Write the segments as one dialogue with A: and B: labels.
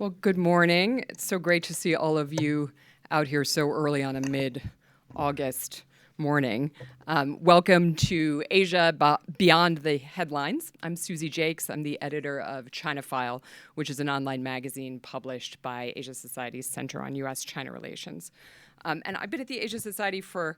A: Well, good morning. It's so great to see all of you out here so early on a mid-August morning. Welcome to Asia Beyond the Headlines. I'm Susie Jakes. I'm the editor of China File, which is an online magazine published by Asia Society's Center on U.S.-China Relations. And I've been at the Asia Society for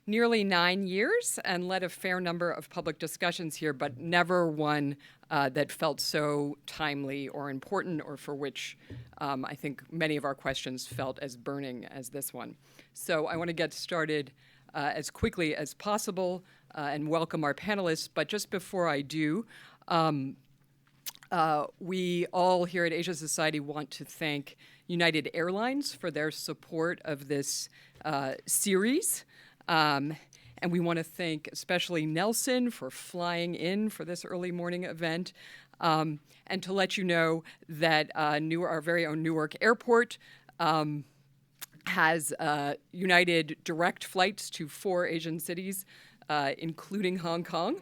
A: nearly 9 years and led a fair number of public discussions here, but never one that felt so timely or important, or for which I think many of our questions felt as burning as this one. So I want to get started as quickly as possible and welcome our panelists. But just before I do, we all here at Asia Society want to thank United Airlines for their support of this series. And we want to thank especially Nelson for flying in for this early morning event. And to let you know that our very own Newark Airport has United direct flights to 4 Asian cities, including Hong Kong.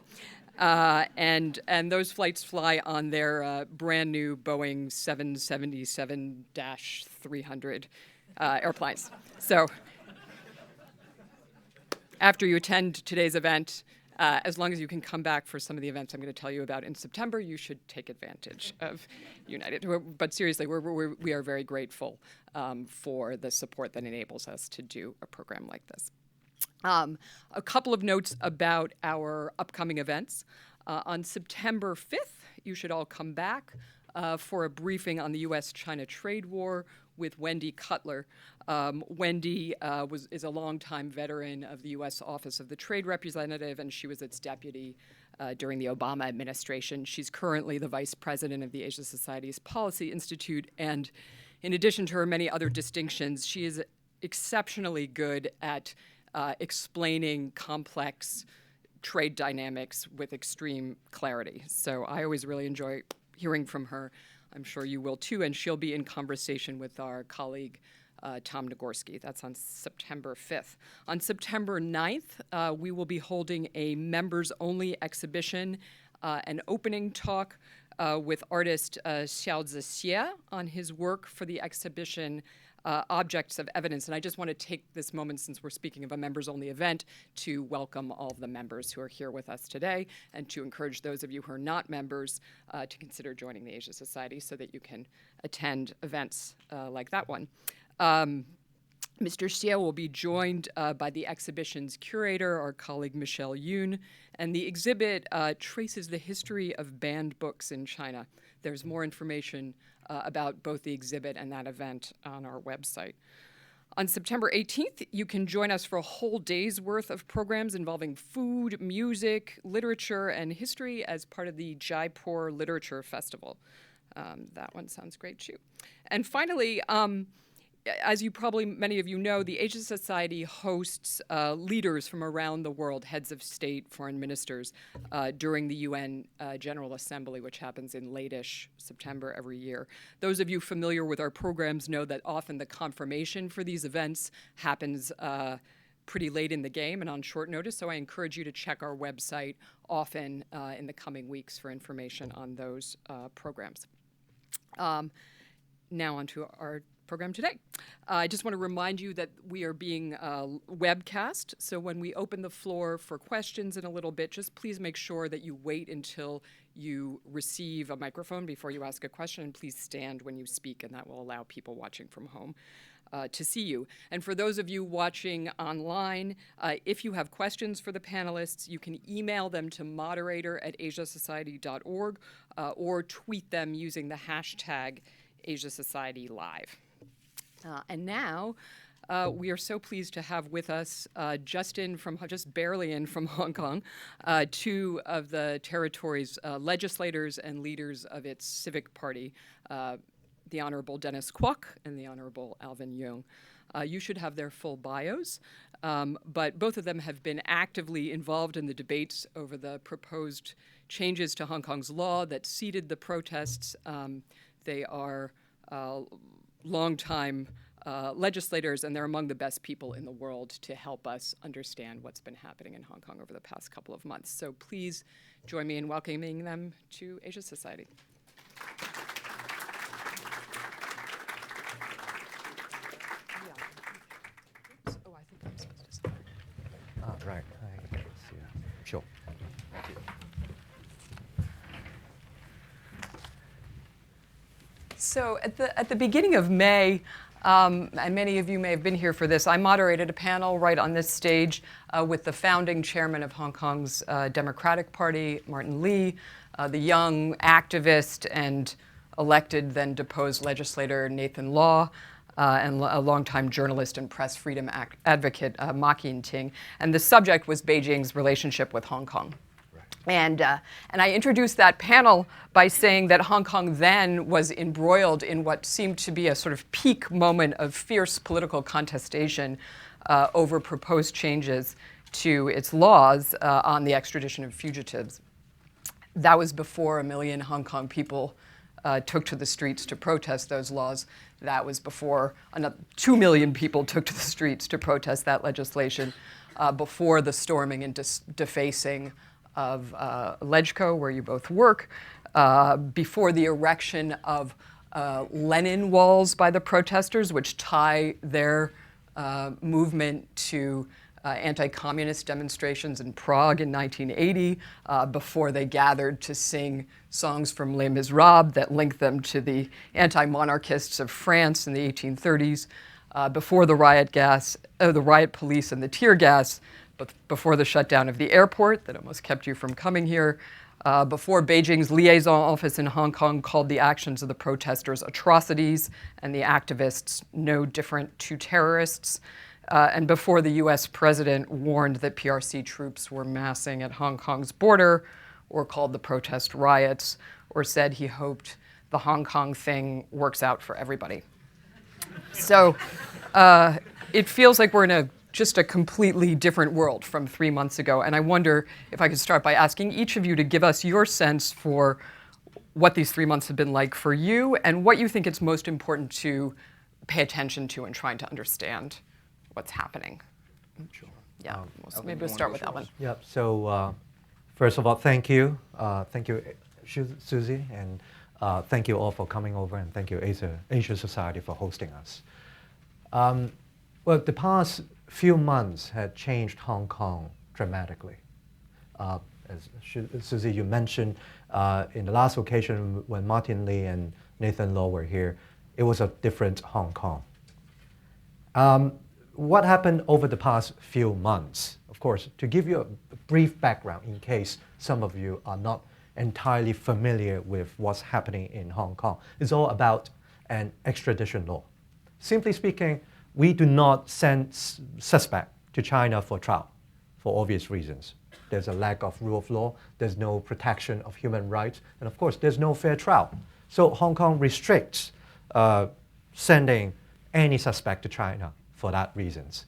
A: And those flights fly on their brand new Boeing 777-300 airplanes. So after you attend today's event, as long as you can come back for some of the events I'm going to tell you about in September, you should take advantage of United. But seriously, we are very grateful for the support that enables us to do a program like this. A couple of notes about our upcoming events. On September 5th, you should all come back for a briefing on the U.S.-China trade war with Wendy Cutler. Wendy is a longtime veteran of the U.S. Office of the Trade Representative, and she was its deputy during the Obama administration. She's currently the vice president of the Asia Society's Policy Institute, and in addition to her many other distinctions, she is exceptionally good at explaining complex trade dynamics with extreme clarity. So I always really enjoy hearing from her. I'm sure you will too, and she'll be in conversation with our colleague Tom Nagorski. That's on September 5th. On September 9th, we will be holding a members-only exhibition, an opening talk with artist Xiao Zixie on his work for the exhibition Objects of Evidence. And I just want to take this moment, since we're speaking of a members-only event, to welcome all of the members who are here with us today, and to encourage those of you who are not members to consider joining the Asia Society so that you can attend events like that one. Mr. Xie will be joined by the exhibition's curator, our colleague Michelle Yoon, and the exhibit traces the history of banned books in China. There's more information about both the exhibit and that event on our website. On September 18th, you can join us for a whole day's worth of programs involving food, music, literature, and history as part of the Jaipur Literature Festival. That one sounds great too. And finally, as you probably many of you know, the Asia Society hosts leaders from around the world, heads of state, foreign ministers, during the UN General Assembly, which happens in late-ish September every year. Those of you familiar with our programs know that often the confirmation for these events happens pretty late in the game and on short notice, so I encourage you to check our website often in the coming weeks for information on those programs. Now on to our program today. I just want to remind you that we are being webcast, so when we open the floor for questions in a little bit, just please make sure that you wait until you receive a microphone before you ask a question, and please stand when you speak, and that will allow people watching from home to see you. And for those of you watching online, if you have questions for the panelists, you can email them to moderator@asiasociety.org or tweet them using the hashtag AsiaSocietyLive. And now, we are so pleased to have with us, just barely in from Hong Kong, 2 of the territory's legislators and leaders of its civic party, the Honorable Dennis Kwok and the Honorable Alvin Yeung. You should have their full bios, but both of them have been actively involved in the debates over the proposed changes to Hong Kong's law that seeded the protests. They are longtime legislators, and they're among the best people in the world to help us understand what's been happening in Hong Kong over the past couple of months. So please join me in welcoming them to Asia Society. So at the beginning of May, and many of you may have been here for this, I moderated a panel right on this stage with the founding chairman of Hong Kong's Democratic Party, Martin Lee, the young activist and elected, then deposed legislator Nathan Law, and a longtime journalist and press freedom advocate, Ma Kin-ting. And the subject was Beijing's relationship with Hong Kong. And I introduced that panel by saying that Hong Kong then was embroiled in what seemed to be a sort of peak moment of fierce political contestation over proposed changes to its laws on the extradition of fugitives. That was before 1 million Hong Kong people took to the streets to protest those laws. That was before 2 million people took to the streets to protest that legislation, before the storming and defacing of Legco, where you both work, before the erection of Lenin walls by the protesters, which tie their movement to anti-communist demonstrations in Prague in 1980, before they gathered to sing songs from Les Miserables that linked them to the anti-monarchists of France in the 1830s, before the riot police and the tear gas, before the shutdown of the airport that almost kept you from coming here, before Beijing's liaison office in Hong Kong called the actions of the protesters atrocities and the activists no different to terrorists, and before the US president warned that PRC troops were massing at Hong Kong's border, or called the protest riots, or said he hoped the Hong Kong thing works out for everybody. So it feels like we're in just a completely different world from 3 months ago. And I wonder if I could start by asking each of you to give us your sense for what these 3 months have been like for you and what you think it's most important to pay attention to in trying to understand what's happening.
B: Sure.
A: Yeah, maybe we'll start with Alvin.
B: Yep. So first of all, thank you. Thank you, Susie, and thank you all for coming over, and thank you, Asia Society, for hosting us. Well, the past few months had changed Hong Kong dramatically. As Susie, you mentioned, in the last occasion when Martin Lee and Nathan Law were here, it was a different Hong Kong. What happened over the past few months? Of course, to give you a brief background in case some of you are not entirely familiar with what's happening in Hong Kong, it's all about an extradition law. Simply speaking, we do not send suspects to China for trial, for obvious reasons. There's a lack of rule of law, there's no protection of human rights, and of course, there's no fair trial. So Hong Kong restricts sending any suspect to China for that reasons.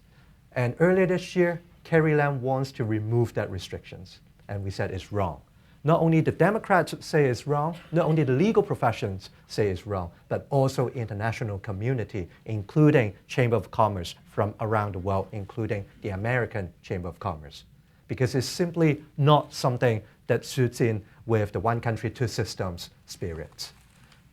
B: And earlier this year, Carrie Lam wants to remove that restrictions, and we said it's wrong. Not only the Democrats say it's wrong, not only the legal professions say it's wrong, but also international community, including Chamber of Commerce from around the world, including the American Chamber of Commerce. Because it's simply not something that suits in with the one country, two systems spirit.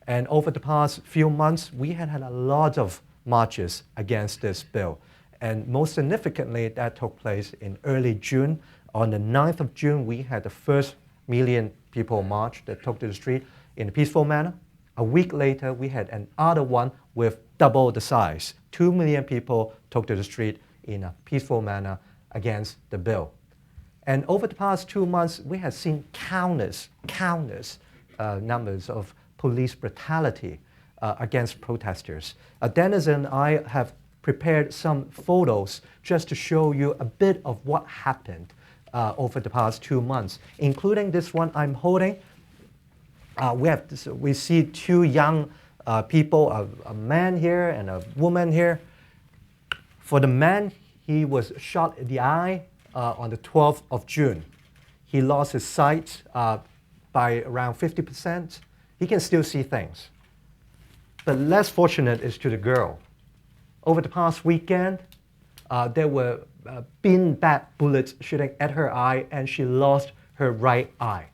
B: And over the past few months, we had a lot of marches against this bill. And most significantly, that took place in early June. On the 9th of June, we had the first million people march that took to the street in a peaceful manner. A week later, we had another one with double the size. 2 million people took to the street in a peaceful manner against the bill. And over the past 2 months, we have seen countless numbers of police brutality against protesters. Dennis and I have prepared some photos just to show you a bit of what happened over the past 2 months, including this one I'm holding. We see two young people, a man here and a woman here. For the man, he was shot in the eye on the 12th of June. He lost his sight by around 50%. He can still see things. But less fortunate is to the girl. Over the past weekend, there were beanbag bullets shooting at her eye, and she lost her right eye.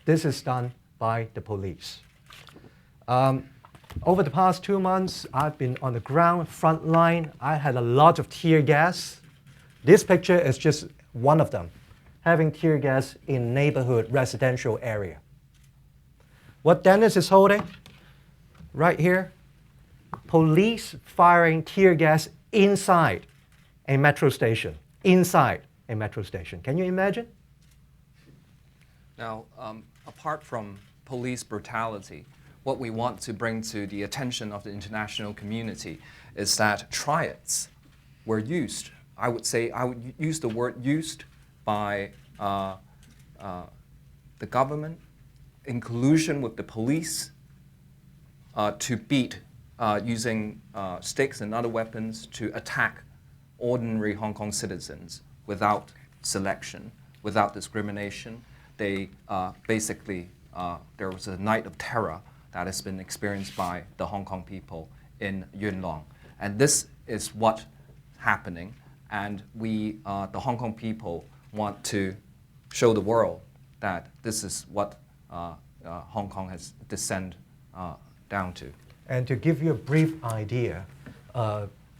B: This is done by the police. Over the past 2 months, I've been on the ground, front line. I had a lot of tear gas. This picture is just one of them. having tear gas in neighborhood residential area. What Dennis is holding right here, police firing tear gas inside a metro station, inside a metro station. Can you imagine?
C: Now, apart from police brutality, what we want to bring to the attention of the international community is that triads were used. I would use the word used by the government in collusion with the police to beat using sticks and other weapons to attack ordinary Hong Kong citizens without selection, without discrimination. They basically, there was a night of terror that has been experienced by the Hong Kong people in Yuen Long. And this is what's happening. And we, the Hong Kong people, want to show the world that this is what Hong Kong has descended down to.
B: And to give you a brief idea,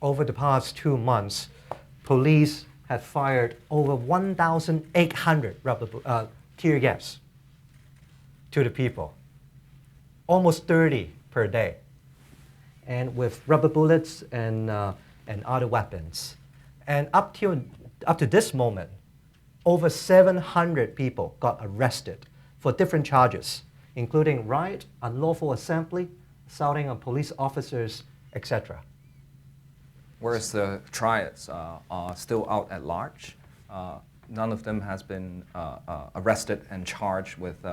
B: over the past 2 months, police had fired over 1,800 tear gas to the people, almost 30 per day, and with rubber bullets and other weapons. And up to this moment, over 700 people got arrested for different charges, including riot, unlawful assembly, assaulting on police officers, etc.
C: Whereas the triads are still out at large. None of them has been arrested and charged with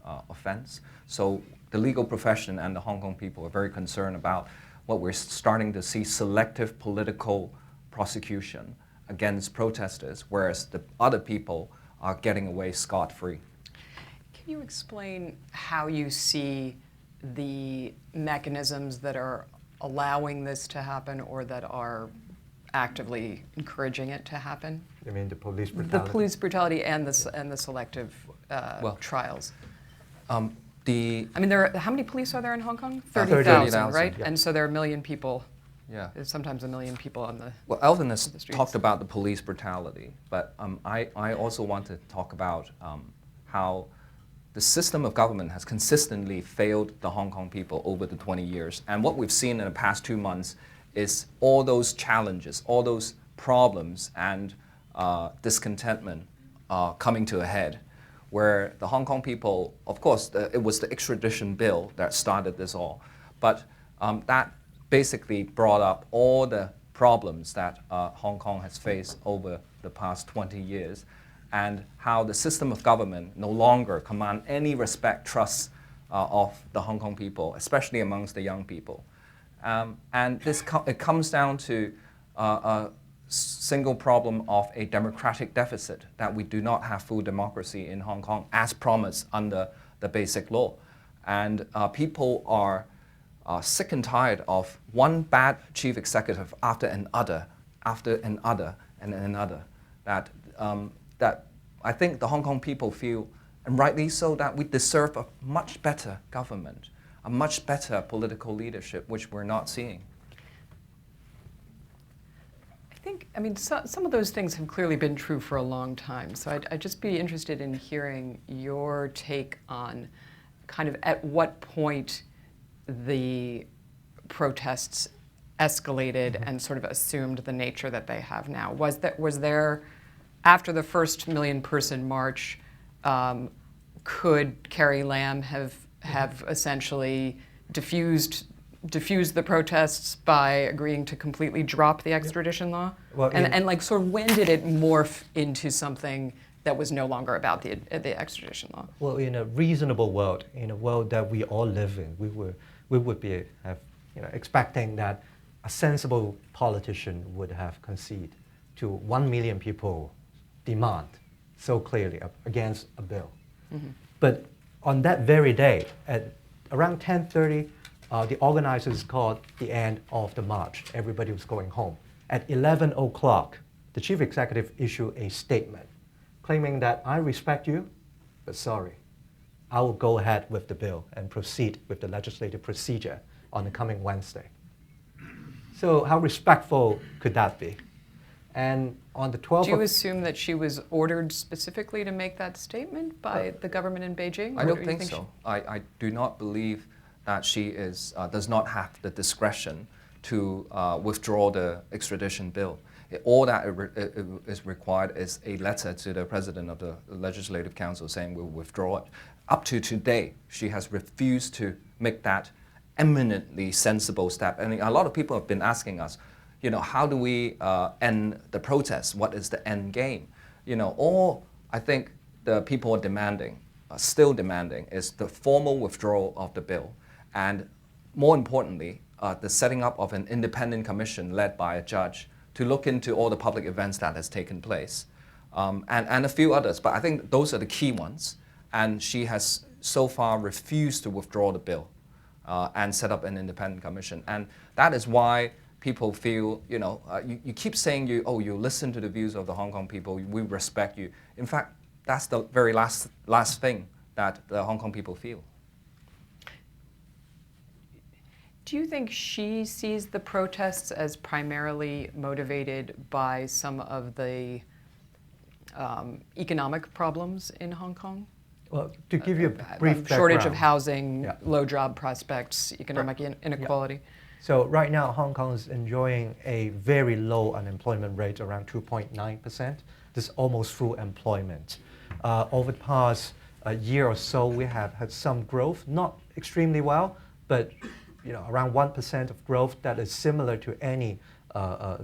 C: offense. So the legal profession and the Hong Kong people are very concerned about what we're starting to see: selective political prosecution against protesters, whereas the other people are getting away scot-free.
A: Can you explain how you see the mechanisms that are allowing this to happen or that are actively encouraging it to happen?
B: You mean the police brutality?
A: The police brutality and the selective trials. I mean, how many police are there in Hong Kong? 30,000, right?
B: yeah.
A: And so there are 1 million people.
C: Yeah.
A: There's sometimes 1 million people on the.
C: Well, Alvin has
A: the streets.
C: talked about the police brutality, but I also want to talk about how the system of government has consistently failed the Hong Kong people over the 20 years. And what we've seen in the past 2 months is all those challenges, all those problems and discontentment coming to a head, where the Hong Kong people, of course, it was the extradition bill that started this all, but that basically brought up all the problems that Hong Kong has faced over the past 20 years, and how the system of government no longer command any respect, trust of the Hong Kong people, especially amongst the young people. And this it comes down to a single problem of a democratic deficit, that we do not have full democracy in Hong Kong as promised under the Basic Law. And people are sick and tired of one bad chief executive after another, and another. That I think the Hong Kong people feel, and rightly so, that we deserve a much better government, a much better political leadership, which we're not seeing.
A: I mean, some of those things have clearly been true for a long time. So I'd just be interested in hearing your take on kind of at what point the protests escalated and sort of assumed the nature that they have now. Was there after the first 1 million person march, could Carrie Lam have essentially diffused the protests by agreeing to completely drop the extradition law?
B: Well,
A: and like, sort of, when did it morph into something that was no longer about the extradition law?
B: Well, in a reasonable world, in a world that we all live in, we would be expecting that a sensible politician would have conceded to 1 million people demand so clearly against a bill. Mm-hmm. But on that very day, at around 10:30, the organizers called the end of the march. Everybody was going home. At 11 o'clock, the chief executive issued a statement claiming that I respect you, but sorry, I will go ahead with the bill and proceed with the legislative procedure on the coming Wednesday. So how respectful could that be? And on the 12th
A: Do you
B: of
A: assume that she was ordered specifically to make that statement by the government in Beijing?
C: I
A: or
C: don't
A: you
C: think so. I do not believe that she does not have the discretion to withdraw the extradition bill. All that is required is a letter to the president of the Legislative Council saying we'll withdraw it. Up to today, she has refused to make that eminently sensible step. And a lot of people have been asking us, how do we end the protest? What is the end game? All I think the people are demanding, still demanding, is the formal withdrawal of the bill. And more importantly, the setting up of an independent commission led by a judge to look into all the public events that has taken place, and a few others. But I think those are the key ones. And she has so far refused to withdraw the bill and set up an independent commission. And that is why people feel, you keep saying you listen to the views of the Hong Kong people, we respect you. In fact, that's the very last thing that the Hong Kong people feel.
A: Do you think she sees the protests as primarily motivated by some of the economic problems in Hong Kong?
B: Well, to give you a brief
A: shortage of
B: background.
A: housing,
B: Yeah.
A: low job prospects, economic inequality.
B: So right now, Hong Kong is enjoying a very low unemployment rate, around 2.9%. This is almost full employment. Over the past year or so, we have had some growth, not extremely well, but around 1% of growth that is similar to any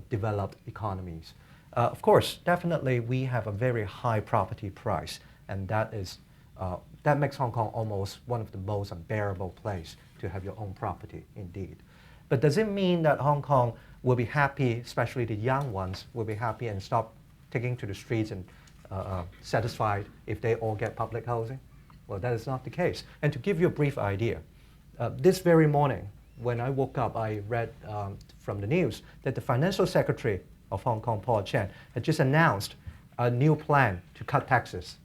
B: developed economies. Of course, definitely we have a very high property price, and that makes Hong Kong almost one of the most unbearable places to have your own property, indeed. But does it mean that Hong Kong will be happy, especially the young ones, will be happy and stop taking to the streets and satisfied if they all get public housing? Well, that is not the case. And to give you a brief idea, this very morning, when I woke up, I read from the news that the financial secretary of Hong Kong, Paul Chan, had just announced a new plan to cut taxes.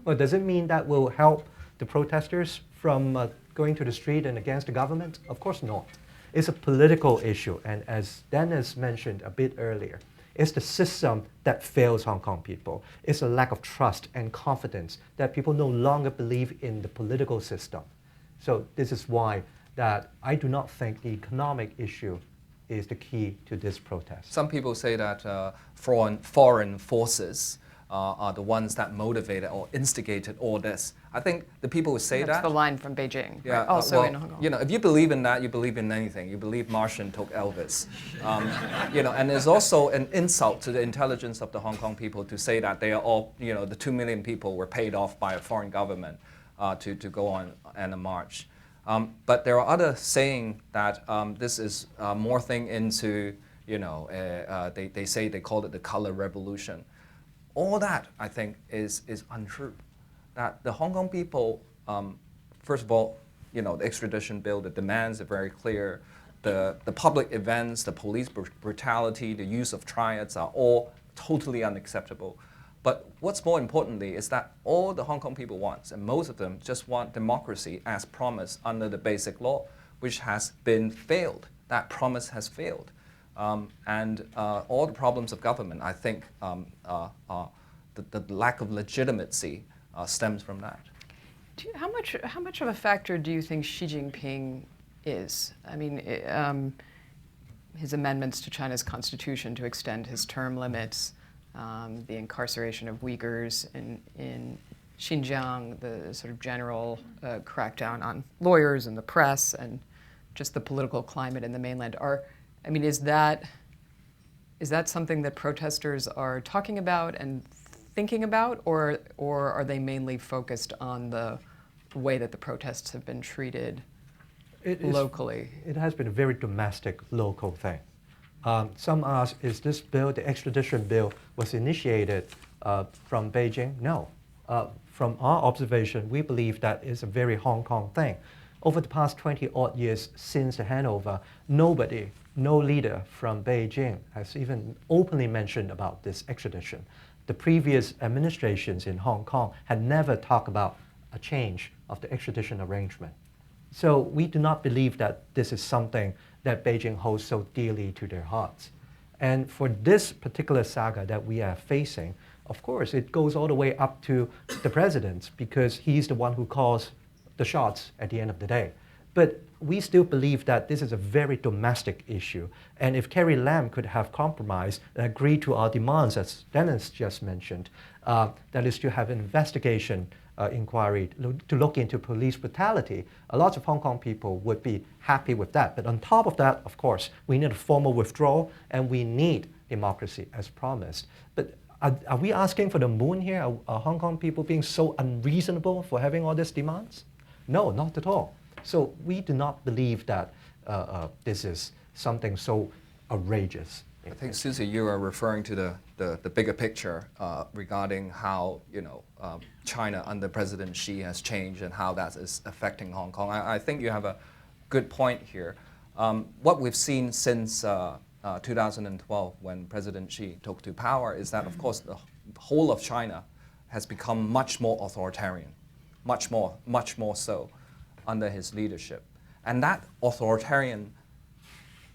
B: Well, does it mean that will help the protesters from going to the street and against the government? Of course not. It's a political issue, and as Dennis mentioned a bit earlier, it's the system that fails Hong Kong people. It's a lack of trust and confidence that people no longer believe in the political system. So this is why that I do not think the economic issue is the key to this protest.
C: Some people say that foreign forces are the ones that motivated or instigated all this. I think the people who say
A: That's
C: that...
A: the line from Beijing,
C: Yeah,
A: right? Also
C: well,
A: in Hong Kong.
C: if you believe in that, you believe in anything. You believe Martian took Elvis. And there's also an insult to the intelligence of the Hong Kong people to say that they are all, the 2 million people were paid off by a foreign government to go on a march. But there are others saying that this is morphing into, they say they call it the color revolution. All that, I think, is untrue. That the Hong Kong people, first of all, the extradition bill, the demands are very clear. The public events, the police brutality, the use of triads are all totally unacceptable. But what's more importantly is that all the Hong Kong people want, and most of them just want democracy as promised under the Basic Law, which has been failed. That promise has failed. And all the problems of government, I think, the lack of legitimacy stems from that.
A: How much of a factor do you think Xi Jinping is? I mean, his amendments to China's constitution to extend his term limits, the incarceration of Uyghurs in Xinjiang, the sort of general crackdown on lawyers and the press, and just the political climate in the mainland. Is that something that protesters are talking about and thinking about, or are they mainly focused on the way that the protests have been treated locally?
B: It has been a very domestic, local thing. Some ask, is this bill, the extradition bill, was initiated from Beijing? No. From our observation, we believe that is a very Hong Kong thing. Over the past 20-odd years since the handover, no leader from Beijing has even openly mentioned about this extradition. The previous administrations in Hong Kong had never talked about a change of the extradition arrangement. So we do not believe that this is something that Beijing holds so dearly to their hearts. And for this particular saga that we are facing, of course, it goes all the way up to the president because he's the one who calls the shots at the end of the day. But we still believe that this is a very domestic issue. And if Carrie Lam could have compromised and agreed to our demands, as Dennis just mentioned, that is to have an investigation inquiry to look into police brutality, a lot of Hong Kong people would be happy with that. But on top of that, of course, we need a formal withdrawal and we need democracy as promised. But are we asking for the moon here? Are Hong Kong people being so unreasonable for having all these demands? No, not at all. So we do not believe that this is something so outrageous.
C: I think, Susie, you are referring to the bigger picture regarding how China under President Xi has changed and how that is affecting Hong Kong. I think you have a good point here. What we've seen since 2012, when President Xi took to power, is that, of course, the whole of China has become much more authoritarian, much more so under his leadership. And that authoritarian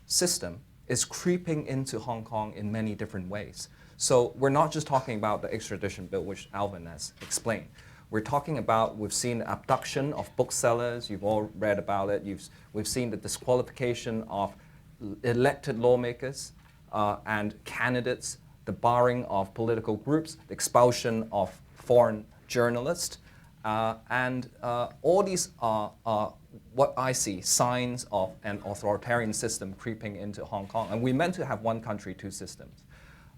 C: system is creeping into Hong Kong in many different ways. So we're not just talking about the extradition bill, which Alvin has explained. We're talking about, we've seen the abduction of booksellers, you've all read about it, we've seen the disqualification of elected lawmakers and candidates, the barring of political groups, the expulsion of foreign journalists, and all these are what I see, signs of an authoritarian system creeping into Hong Kong. And we're meant to have one country, two systems.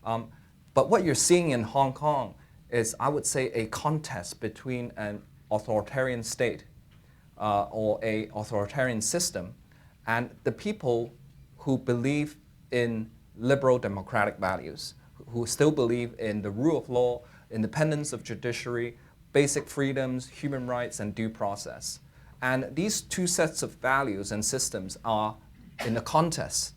C: But what you're seeing in Hong Kong is, I would say, a contest between an authoritarian state or an authoritarian system and the people who believe in liberal democratic values, who still believe in the rule of law, independence of judiciary, basic freedoms, human rights, and due process. And these two sets of values and systems are in a contest.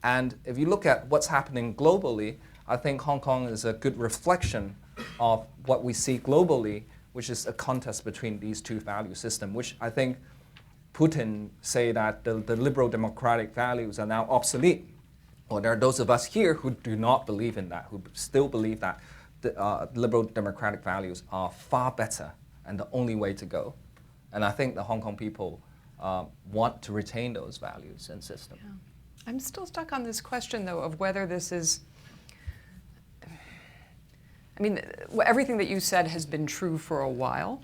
C: And if you look at what's happening globally, I think Hong Kong is a good reflection of what we see globally, which is a contest between these two value systems, which I think Putin say that the liberal democratic values are now obsolete. Or there are those of us here who do not believe in that, who still believe that the liberal democratic values are far better and the only way to go. And I think the Hong Kong people want to retain those values and systems.
A: Yeah. I'm still stuck on this question, though, of whether this is... I mean, everything that you said has been true for a while,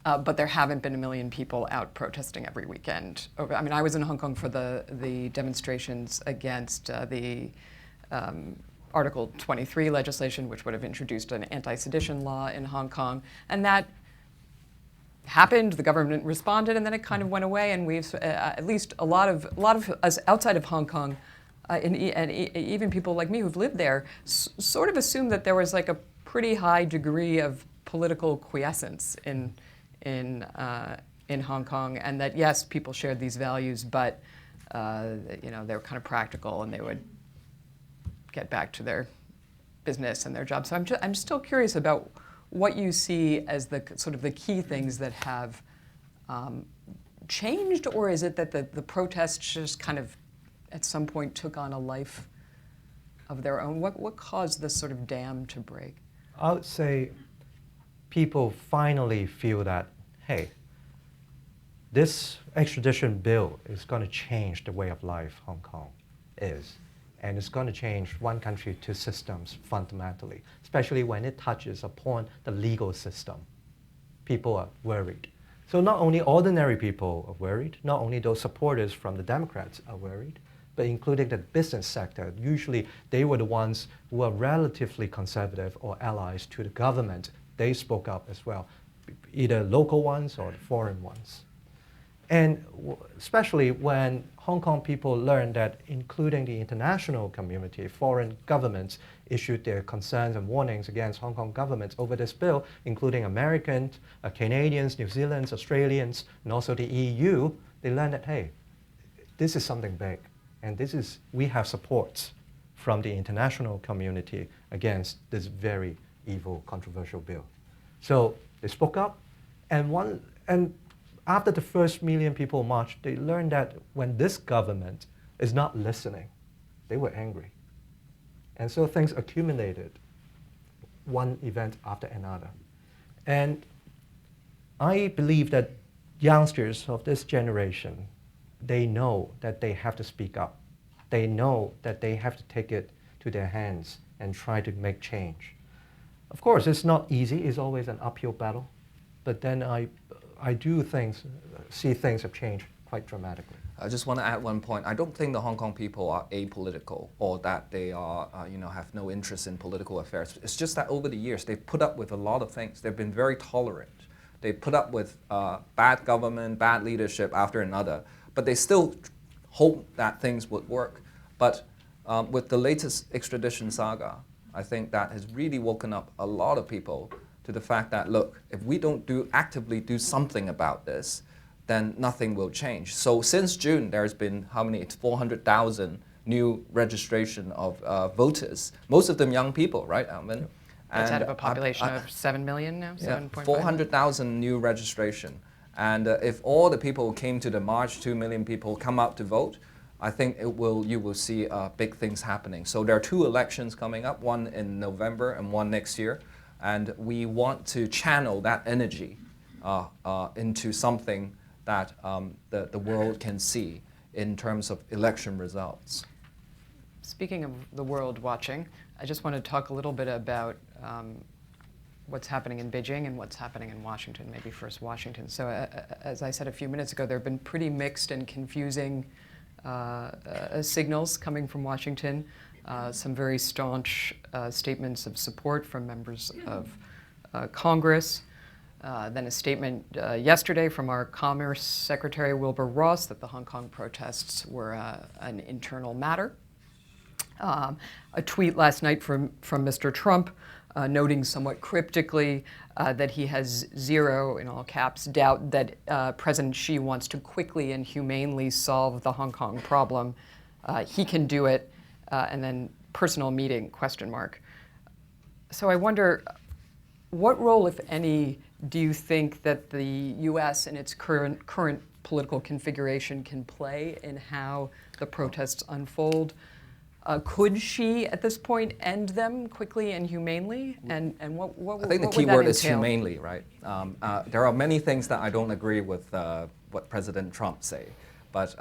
A: but there haven't been a million people out protesting every weekend. I mean, I was in Hong Kong for the demonstrations against the Article 23 legislation, which would have introduced an anti-sedition law in Hong Kong, and that happened. The government responded, and then it kind of went away. And we've at least a lot of us outside of Hong Kong, and even people like me who've lived there, sort of assumed that there was like a pretty high degree of political quiescence in Hong Kong, and that yes, people shared these values, but they were kind of practical, and they would get back to their business and their jobs. So I'm still curious about what you see as the sort of the key things that have changed, or is it that the protests just kind of at some point took on a life of their own? What caused this sort of dam to break?
B: I would say people finally feel that, hey, this extradition bill is going to change the way of life Hong Kong is. And it's going to change one country, two systems fundamentally, especially when it touches upon the legal system. People are worried. So not only ordinary people are worried, not only those supporters from the Democrats are worried, but including the business sector. Usually they were the ones who are relatively conservative or allies to the government. They spoke up as well, either local ones or the foreign ones. And especially when Hong Kong people learned that, including the international community, foreign governments issued their concerns and warnings against Hong Kong governments over this bill, including Americans, Canadians, New Zealanders, Australians, and also the EU, they learned that, hey, this is something big. And we have support from the international community against this very evil, controversial bill. So they spoke up, and after the first million people marched, they learned that when this government is not listening, they were angry. And so things accumulated, one event after another. And I believe that youngsters of this generation, they know that they have to speak up. They know that they have to take it to their hands and try to make change. Of course, it's not easy. It's always an uphill battle. But then I do see things have changed quite dramatically.
C: I just want to add one point. I don't think the Hong Kong people are apolitical or that they are, have no interest in political affairs. It's just that over the years, they've put up with a lot of things. They've been very tolerant. They put up with bad government, bad leadership after another, but they still hope that things would work. But with the latest extradition saga, I think that has really woken up a lot of people to the fact that, look, if we don't actively do something about this, then nothing will change. So since June, there's been how many? It's 400,000 new registration of voters, most of them young people, right, Alvin?
A: That's out of a population of 7 million now, 7.5?
C: 400,000 new registration. And if all the people who came to the march, 2 million people, come out to vote, I think you will see big things happening. So there are 2 elections coming up, one in November and one next year. And we want to channel that energy into something that the world can see in terms of election results.
A: Speaking of the world watching, I just want to talk a little bit about what's happening in Beijing and what's happening in Washington, maybe first Washington. So as I said a few minutes ago, there have been pretty mixed and confusing signals coming from Washington, some very staunch statements of support from members of Congress, then a statement yesterday from our Commerce Secretary Wilbur Ross that the Hong Kong protests were an internal matter. A tweet last night from Mr. Trump noting somewhat cryptically that he has zero, in all caps, doubt that President Xi wants to quickly and humanely solve the Hong Kong problem. He can do it, and then personal meeting, question mark. So I wonder, what role, if any, do you think that the U.S. and its current political configuration can play in how the protests unfold? Could she, at this point, end them quickly and humanely? And what
C: I think the key word is humanely, right? There are many things that I don't agree with what President Trump say, but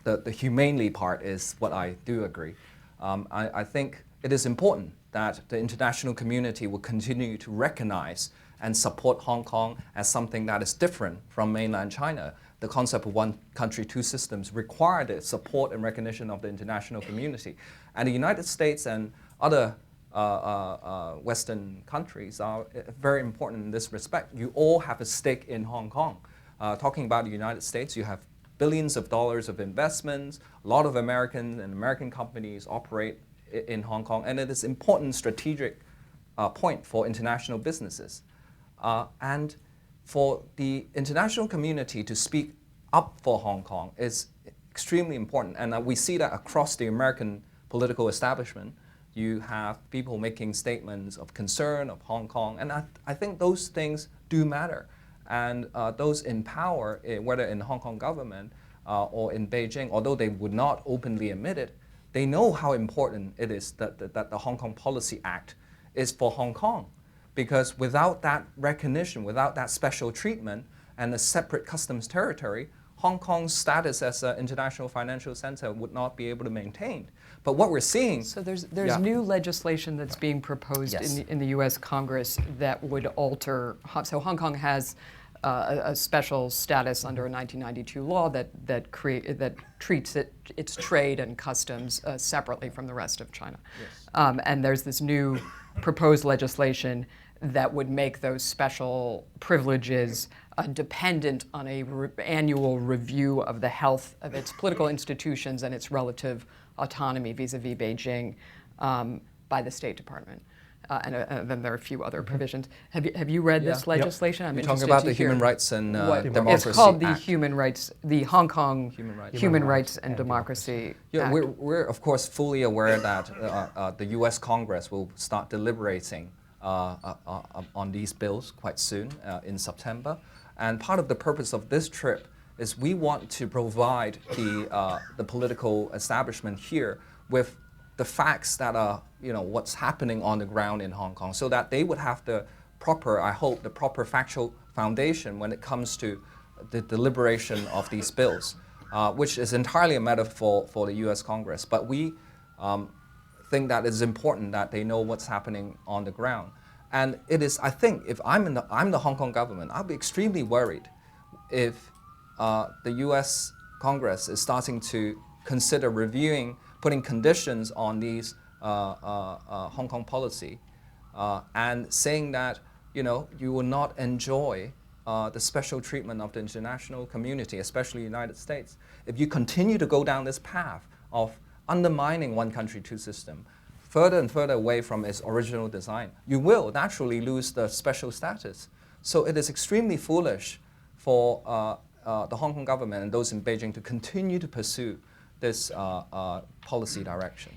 C: the humanely part is what I do agree. I think it is important that the international community will continue to recognize and support Hong Kong as something that is different from mainland China. The concept of one country, 2 systems require the support and recognition of the international community. And the United States and other Western countries are very important in this respect. You all have a stake in Hong Kong. Talking about the United States, you have billions of dollars of investments. A lot of Americans and American companies operate in Hong Kong, and it is an important strategic point for international businesses. And for the international community to speak up for Hong Kong is extremely important. And we see that across the American political establishment. You have people making statements of concern of Hong Kong. And I think those things do matter. And those in power, whether in the Hong Kong government or in Beijing, although they would not openly admit it, they know how important it is that the Hong Kong Policy Act is for Hong Kong. Because without that recognition, without that special treatment and a separate customs territory, Hong Kong's status as an international financial center would not be able to maintain. But what we're seeing...
A: So there's new legislation that's being proposed in the U.S. Congress that would alter... So Hong Kong has a special status under a 1992 law that treats its trade and customs separately from the rest of China. Yes. And there's this new proposed legislation that would make those special privileges dependent on an annual review of the health of its political institutions and its relative autonomy vis-a-vis Beijing by the State Department. And then there are a few other provisions. Have you read this legislation?
C: Yep. You're talking about the Human Rights and Democracy
A: It's called
C: Act.
A: the Hong Kong Human Rights and Democracy Act.
C: We're of course fully aware that the U.S. Congress will start deliberating on these bills quite soon in September. And part of the purpose of this trip is we want to provide the political establishment here with the facts that are, what's happening on the ground in Hong Kong, so that they would have the proper, I hope, the proper factual foundation when it comes to the deliberation of these bills, which is entirely a matter for the US Congress. But we think that it's important that they know what's happening on the ground. And it is, I think, if I'm the Hong Kong government, I'll be extremely worried if the US Congress is starting to consider reviewing, putting conditions on these Hong Kong policy, and saying that you will not enjoy the special treatment of the international community, especially the United States. If you continue to go down this path of undermining one country, two system, further and further away from its original design, you will naturally lose the special status. So it is extremely foolish for the Hong Kong government and those in Beijing to continue to pursue this policy direction.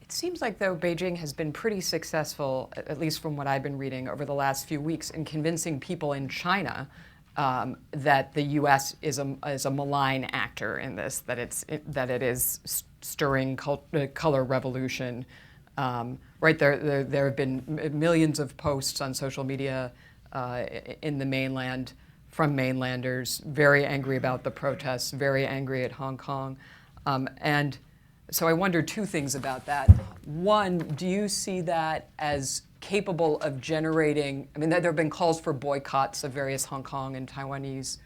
A: It seems like, though, Beijing has been pretty successful, at least from what I've been reading over the last few weeks, in convincing people in China that the U.S. is a malign actor in this, that it is stirring color revolution. Right there have been millions of posts on social media in the mainland from mainlanders, very angry about the protests, very angry at Hong Kong. And so I wonder two things about that. One, do you see that as capable of generating, there have been calls for boycotts of various Hong Kong and Taiwanese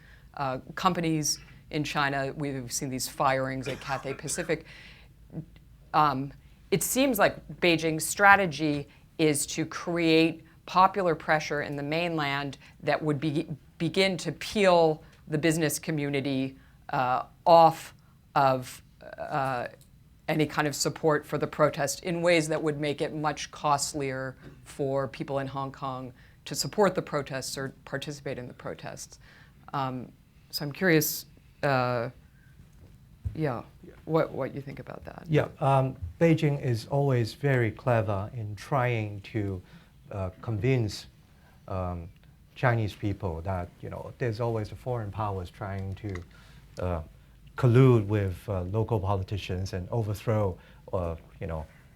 A: companies in China. We've seen these firings at Cathay Pacific. It seems like Beijing's strategy is to create popular pressure in the mainland that would begin to peel the business community off of any kind of support for the protest in ways that would make it much costlier for people in Hong Kong to support the protests or participate in the protests. So I'm curious, what you think about that.
B: Yeah, Beijing is always very clever in trying to convince Chinese people that there's always the foreign powers trying to collude with local politicians and overthrow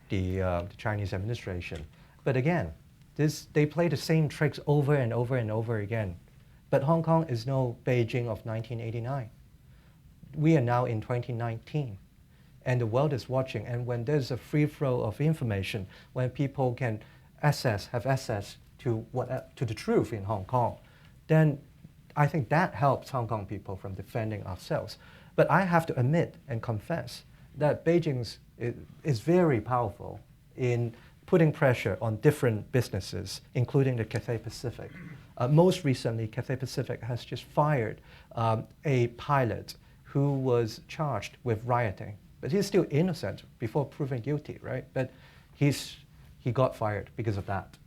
B: the Chinese administration. But again, they play the same tricks over and over and over again. But Hong Kong is no Beijing of 1989. We are now in 2019, and the world is watching. And when there's a free flow of information, when people can have access to the truth in Hong Kong, then I think that helps Hong Kong people from defending ourselves. But I have to admit and confess that Beijing is very powerful in putting pressure on different businesses, including the Cathay Pacific. Most recently, Cathay Pacific has just fired a pilot who was charged with rioting. But he's still innocent before proven guilty, right? But he got fired because of that,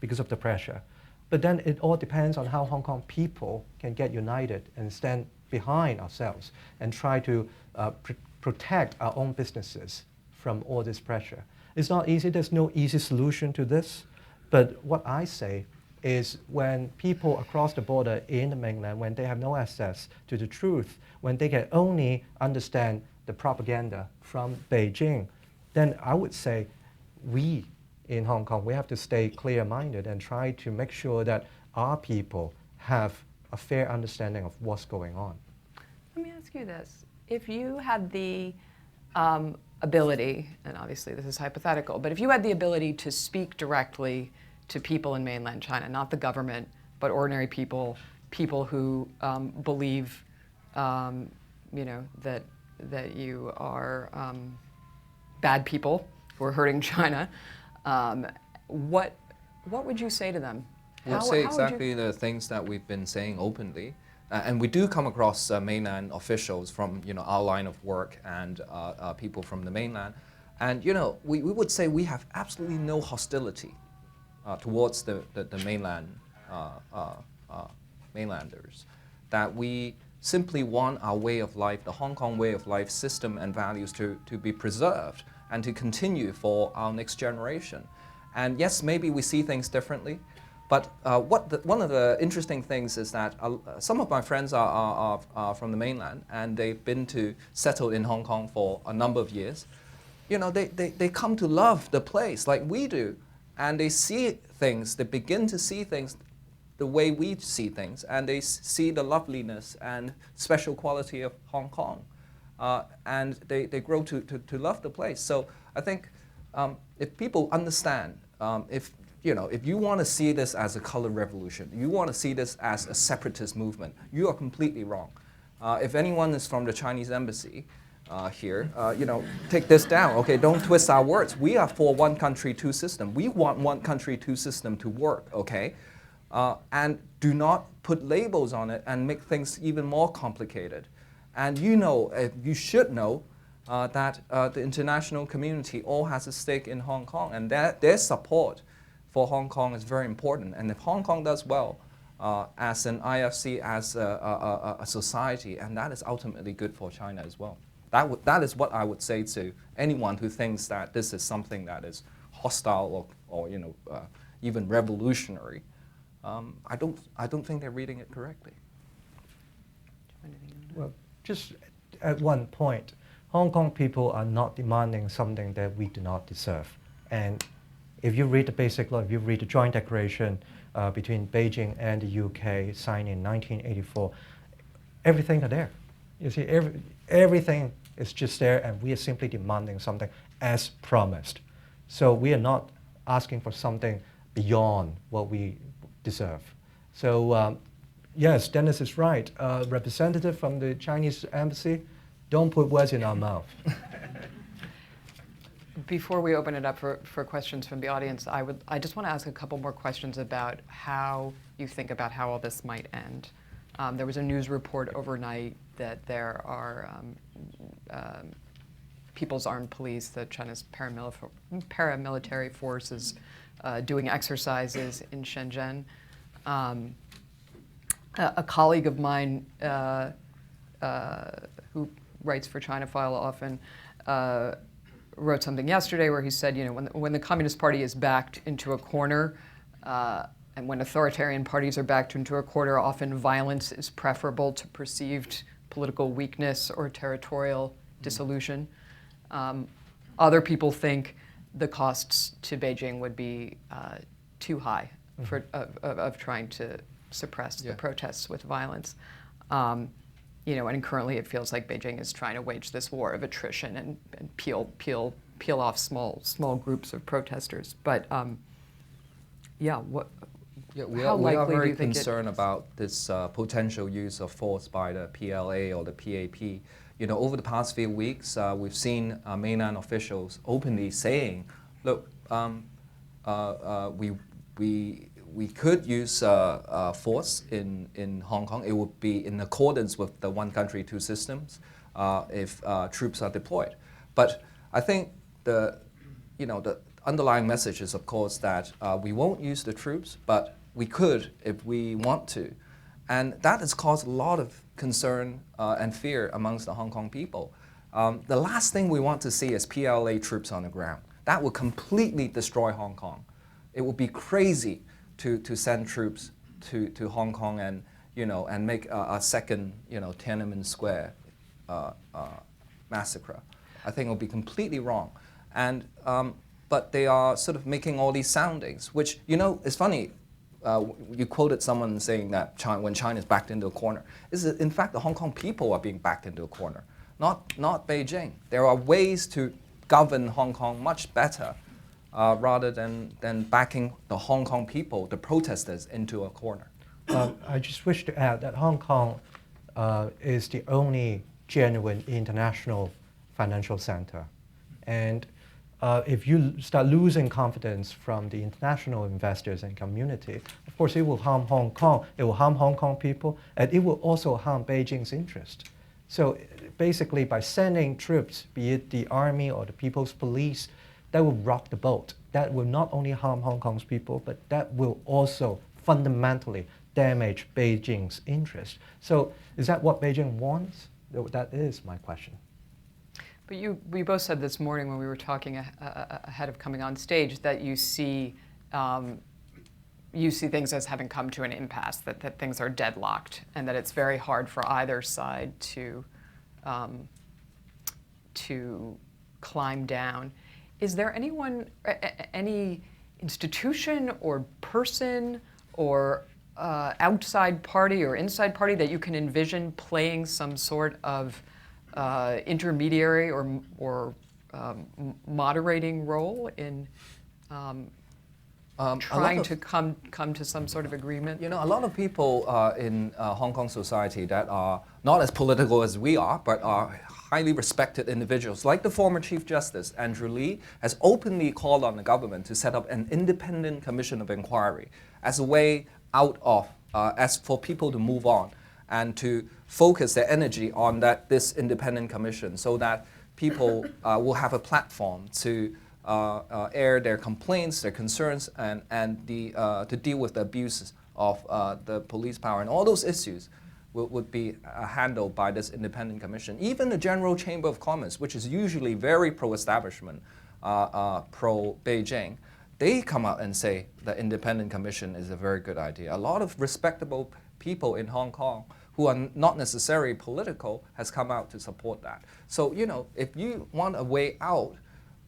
B: because of the pressure. But then it all depends on how Hong Kong people can get united and stand behind ourselves and try to protect our own businesses from all this pressure. It's not easy. There's no easy solution to this. But what I say is when people across the border in the mainland, when they have no access to the truth, when they can only understand the propaganda from Beijing, then I would say we in Hong Kong, we have to stay clear-minded and try to make sure that our people have a fair understanding of what's going on.
A: Let me ask you this. If you had the ability, and obviously this is hypothetical, but if you had the ability to speak directly to people in mainland China, not the government, but ordinary people who believe, that you are bad people who are hurting China, what would you say to them?
C: We'll say exactly the things that we've been saying openly. And we do come across mainland officials from our line of work and people from the mainland. And we would say we have absolutely no hostility towards the mainlanders. That we simply want our way of life, the Hong Kong way of life system and values to be preserved and to continue for our next generation. And yes, maybe we see things differently. But one of the interesting things is that some of my friends are from the mainland, and they've been settled in Hong Kong for a number of years. they come to love the place like we do, and they see things, they begin to see things the way we see things, and they see the loveliness and special quality of Hong Kong, and they grow to love the place. So I think if people understand, if you want to see this as a color revolution, you want to see this as a separatist movement, you are completely wrong. If anyone is from the Chinese embassy here, take this down. Okay, don't twist our words. We are for one country, two system. We want one country, two system to work. Okay, and do not put labels on it and make things even more complicated. And you should know that the international community all has a stake in Hong Kong, and their support for Hong Kong is very important. And if Hong Kong does well as an IFC, as a society, and that is ultimately good for China as well. That is what I would say to anyone who thinks that this is something that is hostile or even revolutionary. I don't think they're reading it correctly.
B: Well, just at one point, Hong Kong people are not demanding something that we do not deserve. And if you read the Basic Law, if you read the Joint Declaration between Beijing and the UK signed in 1984, everything are there. You see, everything is just there, and we are simply demanding something as promised. So we are not asking for something beyond what we deserve. So yes, Dennis is right. Representative from the Chinese embassy, don't put words in our mouth.
A: Before we open it up for questions from the audience, I just want to ask a couple more questions about how you think about how all this might end. There was a news report overnight that there are People's Armed Police, the China's paramilitary forces, doing exercises in Shenzhen. A colleague of mine who writes for China File often wrote something yesterday where he said, when the Communist Party is backed into a corner, and when authoritarian parties are backed into a corner, often violence is preferable to perceived political weakness or territorial dissolution. Other people think the costs to Beijing would be too high of trying to suppress the protests with violence. And currently it feels like Beijing is trying to wage this war of attrition and peel off small groups of protesters. But
C: we are very concerned about this potential use of force by the PLA or the PAP. Over the past few weeks, we've seen mainland officials openly saying, look, we could use force in Hong Kong. It would be in accordance with the one country, two systems if troops are deployed. But I think the underlying message is, of course, that we won't use the troops, but we could if we want to. And that has caused a lot of concern and fear amongst the Hong Kong people. The last thing we want to see is PLA troops on the ground. That would completely destroy Hong Kong. It would be crazy to send troops to Hong Kong and make a second Tiananmen Square massacre. I think it would be completely wrong. And but they are sort of making all these soundings, which it's funny. You quoted someone saying that when China is backed into a corner, in fact the Hong Kong people are being backed into a corner, not Beijing. There are ways to govern Hong Kong much better. Rather than backing the Hong Kong people, the protesters, into a corner.
B: I just wish to add that Hong Kong is the only genuine international financial center. And if you start losing confidence from the international investors and community, of course it will harm Hong Kong, it will harm Hong Kong people, and it will also harm Beijing's interest. So basically by sending troops, be it the army or the people's police, that will rock the boat. That will not only harm Hong Kong's people, but that will also fundamentally damage Beijing's interest. So is that what Beijing wants? That is my question.
A: But we both said this morning when we were talking ahead of coming on stage that you see things as having come to an impasse, that things are deadlocked, and that it's very hard for either side to climb down. Is there anyone, any institution or person or outside party or inside party that you can envision playing some sort of intermediary or moderating role in trying to come to some sort of agreement?
C: You know, a lot of people in Hong Kong society that are not as political as we are, but are highly respected individuals, like the former Chief Justice, Andrew Lee, has openly called on the government to set up an independent commission of inquiry as a way out of, as for people to move on and to focus their energy on this independent commission so that people will have a platform to air their complaints, their concerns, and to deal with the abuses of the police power. And all those issues would be handled by this independent commission. Even the General Chamber of Commerce, which is usually very pro-establishment, pro-Beijing, they come out and say the independent commission is a very good idea. A lot of respectable people in Hong Kong who are not necessarily political has come out to support that. So, you know, if you want a way out,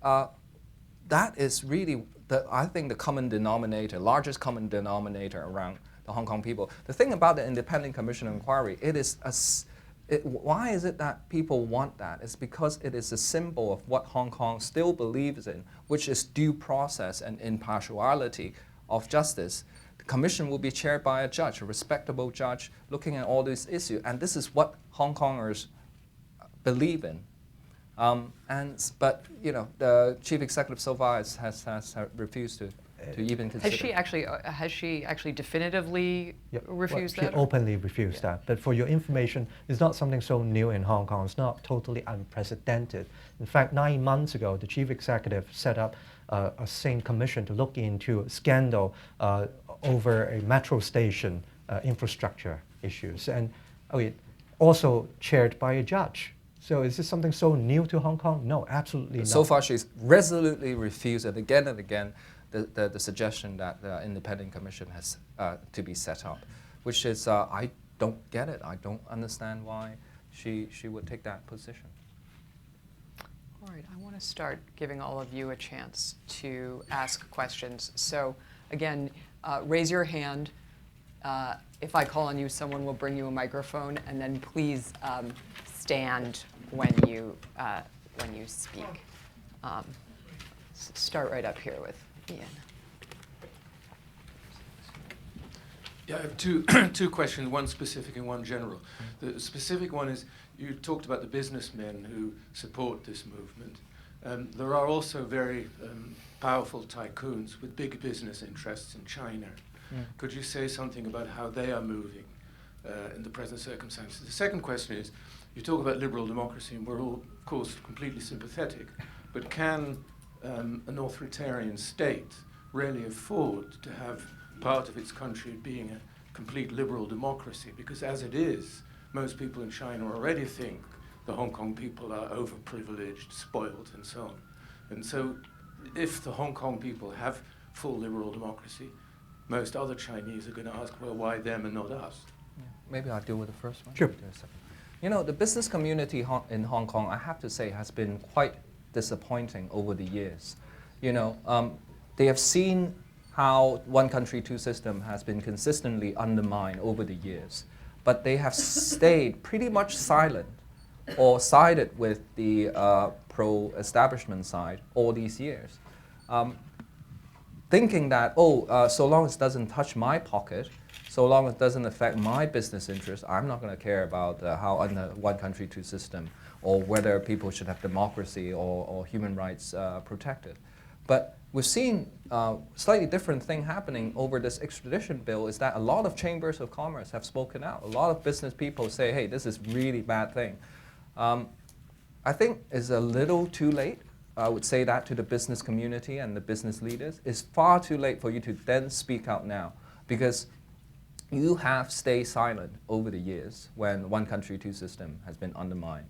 C: that is really, I think, the common denominator, largest common denominator around the Hong Kong people. The thing about the Independent Commission of Inquiry, why is it that people want that? It's because it is a symbol of what Hong Kong still believes in, which is due process and impartiality of justice. The commission will be chaired by a judge, a respectable judge, looking at all these issues. And this is what Hong Kongers believe in. But you know, the chief executive so far has refused to even consider.
A: Has she actually definitively refused that?
B: She openly refused that. But for your information, it's not something so new in Hong Kong. It's not totally unprecedented. In fact, 9 months ago, the chief executive set up a same commission to look into a scandal over a metro station infrastructure issues, and also chaired by a judge. So is this something so new to Hong Kong? No, absolutely not.
C: So far, she's resolutely refused it again and again the suggestion that the independent commission has to be set up, which is, I don't get it. I don't understand why she would take that position.
A: All right, I want to start giving all of you a chance to ask questions. So again, raise your hand. If I call on you, someone will bring you a microphone, and then please stand when you speak. Start right up here with Ian.
D: Yeah, I have two questions, one specific and one general. The specific one is, you talked about the businessmen who support this movement. There are also very powerful tycoons with big business interests in China. Could you say something about how they are moving in the present circumstances? The second question is, you talk about liberal democracy, and we're all, of course, completely sympathetic, but can an authoritarian state really afford to have part of its country being a complete liberal democracy? Because as it is, most people in China already think the Hong Kong people are overprivileged, spoiled, and so on. And so if the Hong Kong people have full liberal democracy, most other Chinese are going to ask, well, why them and not us?
C: Yeah. Maybe I'll deal with the first one.
B: Sure.
C: You know, the business community in Hong Kong, I have to say, has been quite disappointing over the years. You know, they have seen how one country, two system has been consistently undermined over the years, but they have stayed pretty much silent or sided with the pro-establishment side all these years, thinking that, so long as it doesn't touch my pocket, so long as it doesn't affect my business interests, I'm not going to care about how under one country, two system, or whether people should have democracy or human rights protected. But we've seen a slightly different thing happening over this extradition bill, is that a lot of chambers of commerce have spoken out. A lot of business people say, hey, this is really bad thing. I think it's a little too late. I would say that to the business community and the business leaders. It's far too late for you to then speak out now, because you have stayed silent over the years when one country, two system has been undermined.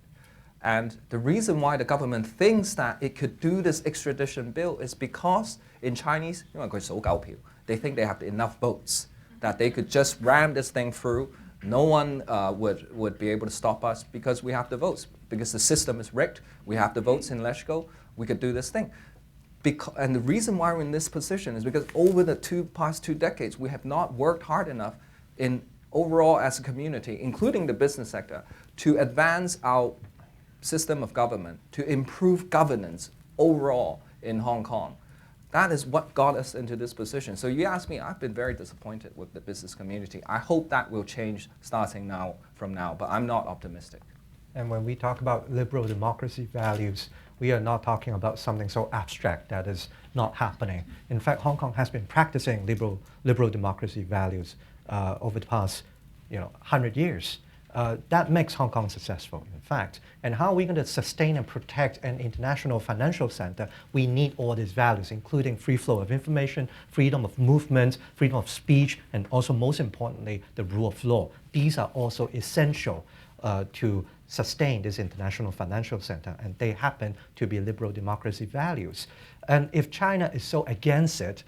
C: And the reason why the government thinks that it could do this extradition bill is because in Chinese, they think they have enough votes, that they could just ram this thing through, No one would be able to stop us because we have the votes. Because the system is rigged, we have the votes in LegCo, we could do this thing. And the reason why we're in this position is because over the past 2 decades, we have not worked hard enough in overall as a community, including the business sector, to advance our system of government, to improve governance overall in Hong Kong. That is what got us into this position. So you ask me, I've been very disappointed with the business community. I hope that will change starting from now, but I'm not optimistic.
B: And when we talk about liberal democracy values, we are not talking about something so abstract that is not happening. In fact, Hong Kong has been practicing liberal democracy values over the past 100 years. That makes Hong Kong successful, in fact. And how are we going to sustain and protect an international financial center? We need all these values, including free flow of information, freedom of movement, freedom of speech, and also, most importantly, the rule of law. These are also essential to sustain this international financial center, and they happen to be liberal democracy values. And if China is so against it,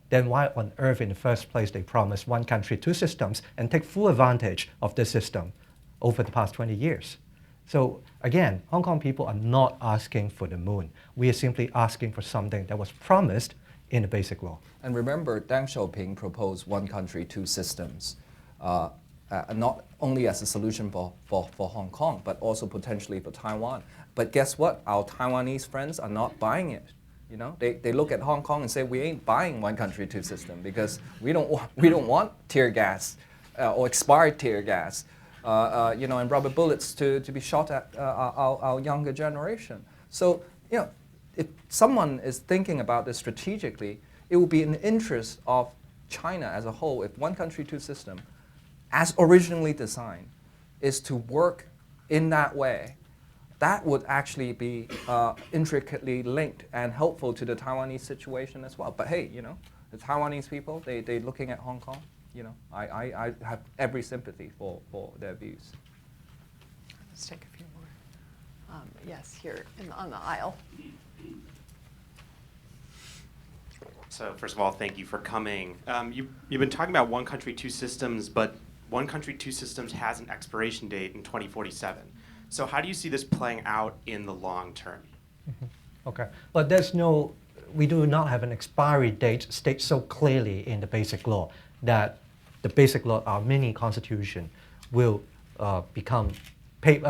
B: then why on earth in the first place they promised one country, 2 systems and take full advantage of this system over the past 20 years? So again, Hong Kong people are not asking for the moon. We are simply asking for something that was promised in the Basic Law.
C: And remember, Deng Xiaoping proposed one country, 2 systems, not only as a solution for Hong Kong, but also potentially for Taiwan. But guess what? Our Taiwanese friends are not buying it. They look at Hong Kong and say, we ain't buying one country, 2 system because we don't want tear gas or expired tear gas, and rubber bullets to be shot at our younger generation. So, if someone is thinking about this strategically, it will be in the interest of China as a whole if one country, 2 system, as originally designed, is to work in that way. That would actually be intricately linked and helpful to the Taiwanese situation as well. But hey, the Taiwanese people, they're looking at Hong Kong. I have every sympathy for their views.
A: Let's take a few more. Yes, here on the aisle.
E: So first of all, thank you for coming. You've been talking about one country, 2 systems, but one country, 2 systems has an expiration date in 2047. So how do you see this playing out in the long term?
B: Okay, but we do not have an expiry date stated so clearly in the Basic Law that the Basic Law, our mini constitution, will become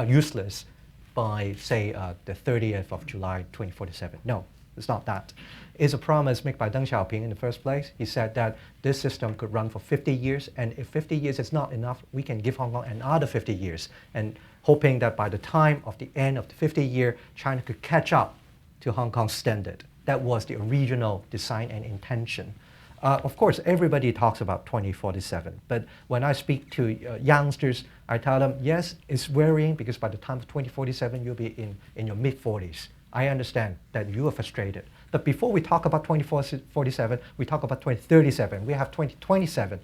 B: useless by, say, the 30th of July 2047. No, it's not that. It's a promise made by Deng Xiaoping in the first place. He said that this system could run for 50 years, and if 50 years is not enough, we can give Hong Kong another 50 years, and hoping that by the time of the end of the 50 year, China could catch up to Hong Kong's standard. That was the original design and intention. Of course, everybody talks about 2047, but when I speak to youngsters, I tell them, yes, it's worrying because by the time of 2047, you'll be in your mid-40s. I understand that you are frustrated. But before we talk about 2047, we talk about 2037. We have 2027.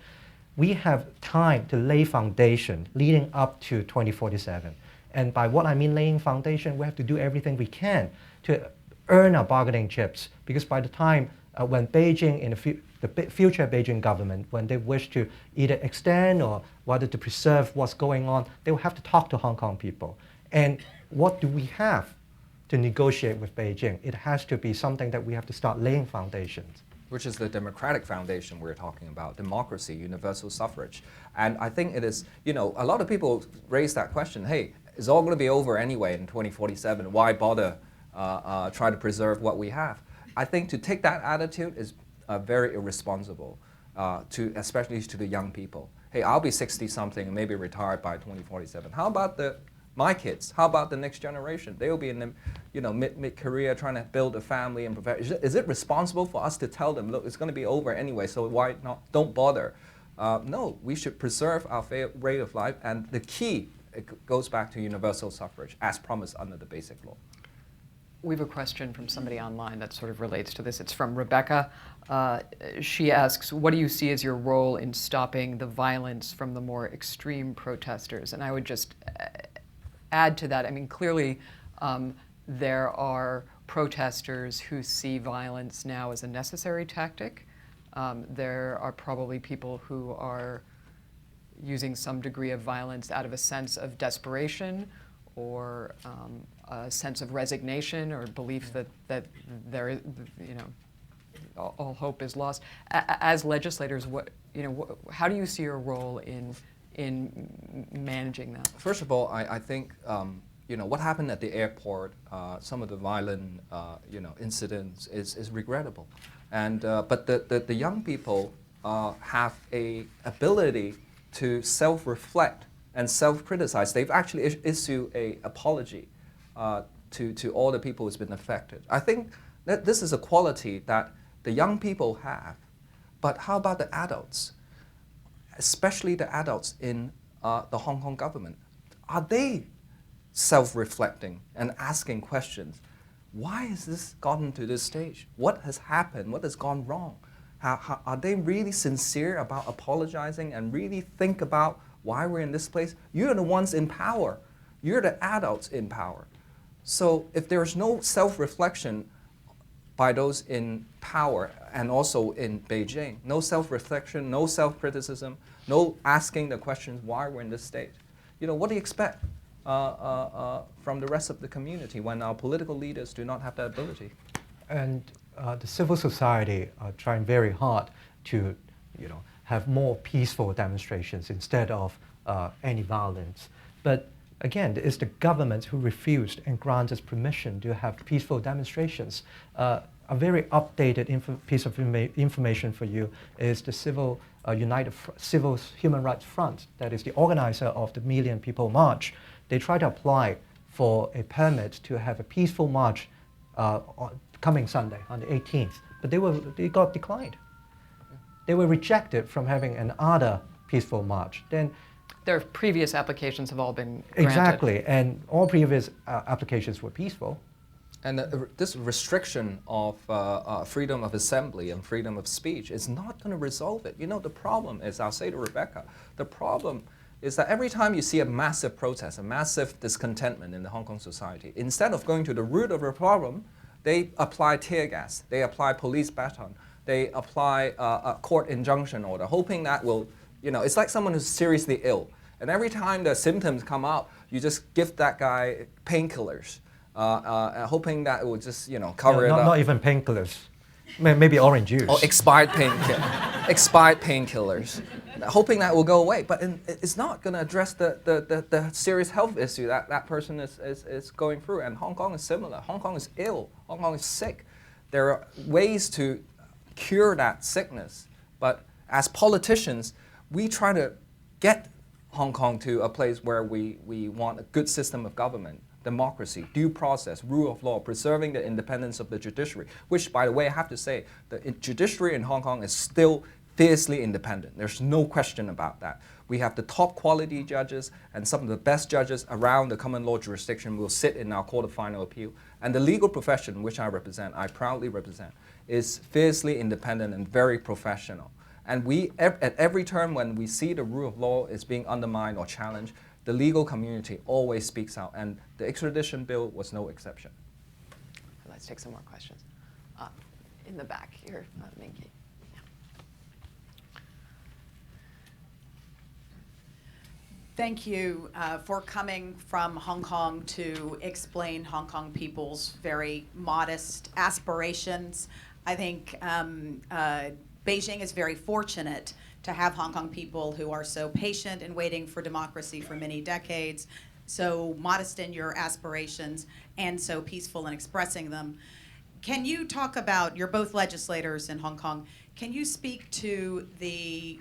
B: We have time to lay foundation leading up to 2047. And by what I mean laying foundation, we have to do everything we can to earn our bargaining chips. Because by the time when Beijing, in the future Beijing government, when they wish to either extend or whether to preserve what's going on, they will have to talk to Hong Kong people. And what do we have to negotiate with Beijing? It has to be something that we have to start laying foundations.
C: Which is the democratic foundation we're talking about, democracy, universal suffrage. And I think it is, a lot of people raise that question, hey, it's all going to be over anyway in 2047. Why bother try to preserve what we have? I think to take that attitude is very irresponsible, especially to the young people. Hey, I'll be 60-something and maybe retired by 2047. How about my kids? How about the next generation? They will be in the mid-career trying to build a family and prepare. Is it responsible for us to tell them, look, it's going to be over anyway, so why not? Don't bother. No, we should preserve our rate of life, and the key, it goes back to universal suffrage as promised under the Basic Law.
A: We have a question from somebody online that sort of relates to this. It's from Rebecca. She asks, what do you see as your role in stopping the violence from the more extreme protesters? And I would just add to that, I mean, clearly there are protesters who see violence now as a necessary tactic. There are probably people who are using some degree of violence out of a sense of desperation or a sense of resignation or belief that there is, all hope is lost. As legislators, how do you see your role in managing that?
C: First of all, I think what happened at the airport, some of the violent incidents is regrettable, and but the young people have a ability to self-reflect and self-criticize. They've actually issued a apology to all the people who's been affected. I think that this is a quality that the young people have, but how about the adults? Especially the adults in the Hong Kong government. Are they self-reflecting and asking questions? Why has this gotten to this stage? What has happened? What has gone wrong? Are they really sincere about apologizing and really think about why we're in this place? You're the ones in power. You're the adults in power. So if there's no self-reflection by those in power and also in Beijing, no self-reflection, no self-criticism, no asking the questions why we're in this state, what do you expect from the rest of the community when our political leaders do not have that ability?
B: And the civil society are trying very hard to, have more peaceful demonstrations instead of any violence. But again, it's the government who refused and granted permission to have peaceful demonstrations. A very updated piece of information for you is the Civil Human Rights Front, that is the organizer of the Million People March. They tried to apply for a permit to have a peaceful march coming Sunday on the 18th, but they got declined. They were rejected from having another peaceful march. Then
A: Their previous applications have all been granted.
B: exactly, and all previous applications were peaceful.
C: And this restriction of freedom of assembly and freedom of speech is not going to resolve it. The problem is, I'll say to Rebecca, the problem is that every time you see a massive protest, a massive discontentment in the Hong Kong society, instead of going to the root of the problem, they apply tear gas, they apply police baton, they apply a court injunction order, hoping that will, it's like someone who's seriously ill. And every time the symptoms come out, you just give that guy painkillers. Hoping that it will just, cover it up.
B: Not even painkillers, maybe orange juice.
C: Or expired painkillers, hoping that will go away. But it's not going to address the serious health issue that person is going through. And Hong Kong is similar. Hong Kong is ill. Hong Kong is sick. There are ways to cure that sickness. But as politicians, we try to get Hong Kong to a place where we want a good system of government, democracy, due process, rule of law, preserving the independence of the judiciary, which, by the way, I have to say, the judiciary in Hong Kong is still fiercely independent. There's no question about that. We have the top quality judges and some of the best judges around the common law jurisdiction will sit in our court of final appeal. And the legal profession, which I proudly represent, is fiercely independent and very professional. And we, at every turn when we see the rule of law is being undermined or challenged, the legal community always speaks out, and the extradition bill was no exception.
A: Let's take some more questions. In the back here, Minky.
F: Thank you for coming from Hong Kong to explain Hong Kong people's very modest aspirations. I think Beijing is very fortunate to have Hong Kong people who are so patient and waiting for democracy for many decades, so modest in your aspirations, and so peaceful in expressing them. Can you talk about, you're both legislators in Hong Kong, can you speak to the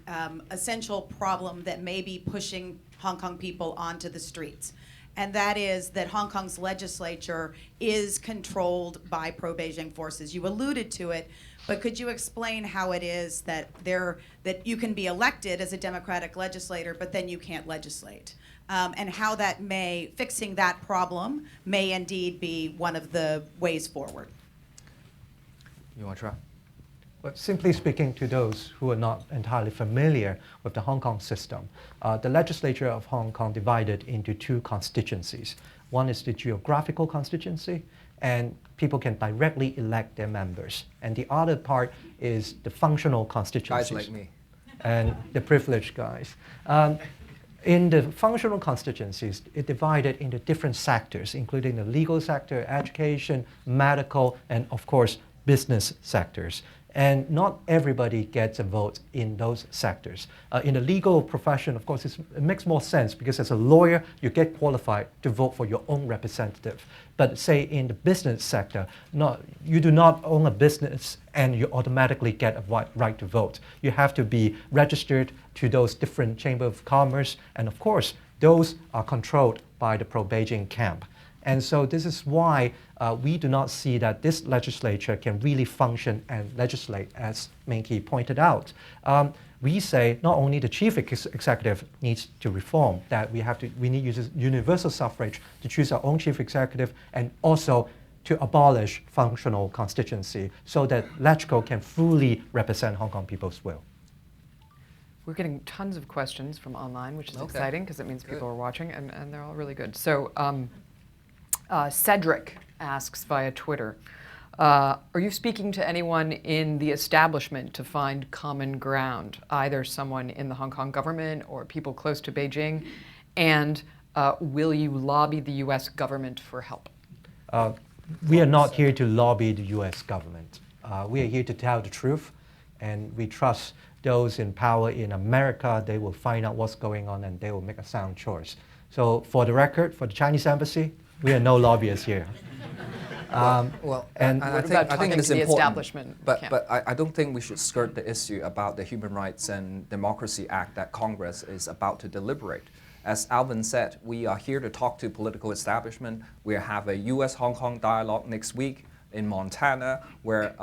F: essential problem that may be pushing Hong Kong people onto the streets? And that is that Hong Kong's legislature is controlled by pro-Beijing forces. You alluded to it, but could you explain how it is that you can be elected as a democratic legislator, but then you can't legislate? And how that fixing that problem may indeed be one of the ways forward.
C: You want to try?
B: But simply speaking, to those who are not entirely familiar with the Hong Kong system, the legislature of Hong Kong divided into two constituencies. One is the geographical constituency, and people can directly elect their members. And the other part is the functional constituencies.
C: Guys like me.
B: and the privileged guys. In the functional constituencies, it divided into different sectors, including the legal sector, education, medical, and of course, business sectors. And not everybody gets a vote in those sectors. In the legal profession, of course, it makes more sense because as a lawyer, you get qualified to vote for your own representative. But say in the business sector, you do not own a business and you automatically get a right to vote. You have to be registered to those different Chamber of Commerce. And of course, those are controlled by the pro-Beijing camp. And so this is why we do not see that this legislature can really function and legislate, as Minky pointed out. We say not only the chief executive needs to reform, that we need universal suffrage to choose our own chief executive, and also to abolish functional constituency so that LegCo can fully represent Hong Kong people's will.
A: We're getting tons of questions from online, which is
C: Okay.
A: exciting because it means
C: Good.
A: people are watching, and they're all really good. So Cedric asks via Twitter, are you speaking to anyone in the establishment to find common ground, either someone in the Hong Kong government or people close to Beijing? And will you lobby the US government for help?
B: We are not here to lobby the US government. We are here to tell the truth, and we trust those in power in America. They will find out what's going on and they will make a sound choice. So for the record, for the Chinese embassy, we are no lobbyists here.
C: And
A: What
C: I
A: about
C: think
A: talking
C: it is
A: to the
C: important,
A: establishment
C: but
A: camp?
C: I don't think we should skirt the issue about the Human Rights and Democracy Act that Congress is about to deliberate. As Alvin said, we are here to talk to political establishment. We have a U.S.-Hong Kong dialogue next week in Montana, where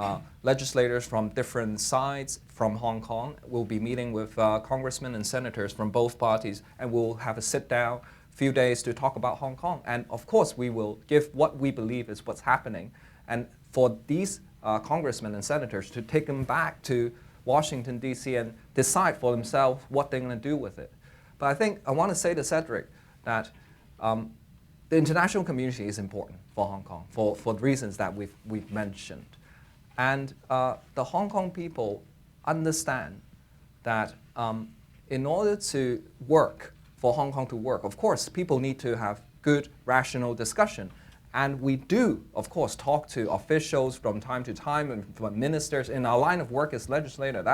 C: legislators from different sides from Hong Kong will be meeting with congressmen and senators from both parties, and we'll have a sit-down few days to talk about Hong Kong. And of course, we will give what we believe is what's happening. And for these congressmen and senators to take them back to Washington, D.C. and decide for themselves what they're going to do with it. But I think I want to say to Cedric that the international community is important for Hong Kong for the reasons that we've mentioned. And the Hong Kong people understand that in order to work, for Hong Kong to work, of course, people need to have good, rational discussion. And we do, of course, talk to officials from time to time and from ministers. In our line of work as legislator,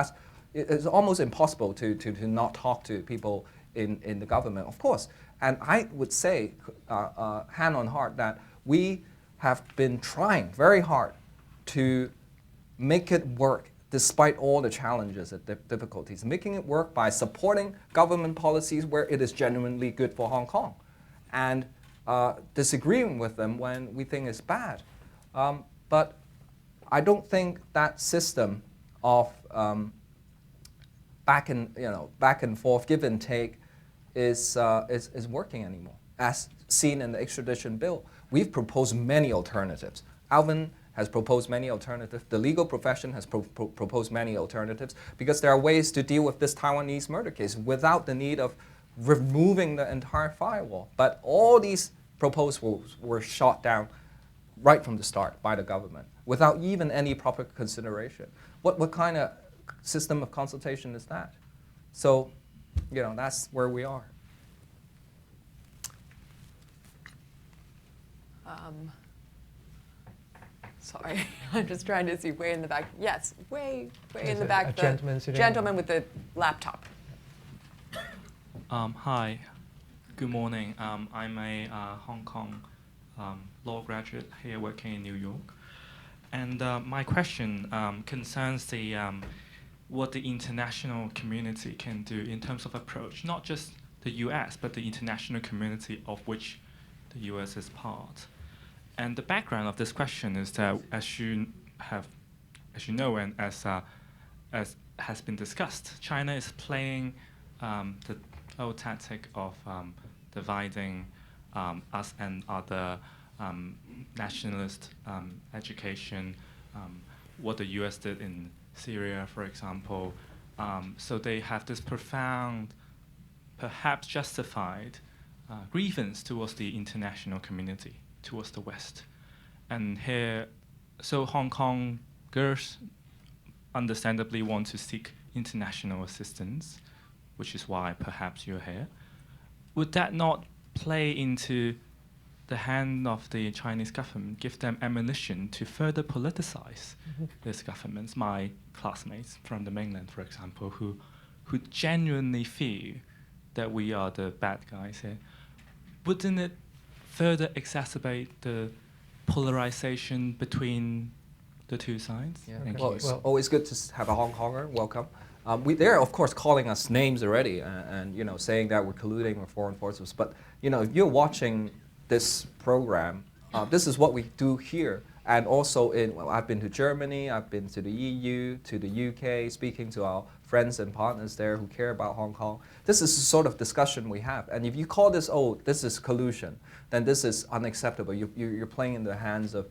C: it's almost impossible to not talk to people in the government, of course. And I would say, hand on heart, that we have been trying very hard to make it work despite all the challenges and difficulties, making it work by supporting government policies where it is genuinely good for Hong Kong, and disagreeing with them when we think it's bad. But I don't think that system of back and forth, give and take, is working anymore. As seen in the extradition bill, we've proposed many alternatives. Alvin has proposed many alternatives. The legal profession has proposed many alternatives, because there are ways to deal with this Taiwanese murder case without the need of removing the entire firewall. But all these proposals were shot down right from the start by the government without even any proper consideration. What kind of system of consultation is that? So, that's where we are.
A: Sorry, I'm just trying to see way in the back. Yes, way in the back.
B: A gentleman sitting
A: gentleman with the laptop.
G: Hi, good morning. I'm a Hong Kong law graduate here working in New York. And my question concerns what the international community can do in terms of approach, not just the US, but the international community of which the US is part. And the background of this question is that, as you know, and as has been discussed, China is playing the old tactic of dividing us and other nationalist education, what the US did in Syria, for example. So they have this profound, perhaps justified, grievance towards the international community, towards the West. And here, so Hong Kong girls understandably want to seek international assistance, which is why perhaps you're here. Would that not play into the hand of the Chinese government, give them ammunition to further politicize this government? My classmates from the mainland, for example, who genuinely feel that we are the bad guys here, wouldn't it further exacerbate the polarization between the two sides?
C: Yeah.
G: Thank
C: Well,
G: you.
C: it's always good to have a Hong Konger. Welcome. They're of course calling us names already, and saying that we're colluding with foreign forces. But if you're watching this program, this is what we do here. And also I've been to Germany, I've been to the EU, to the UK, speaking to our friends and partners there who care about Hong Kong. This is the sort of discussion we have. And if you call this, this is collusion, then this is unacceptable. You're playing in the hands of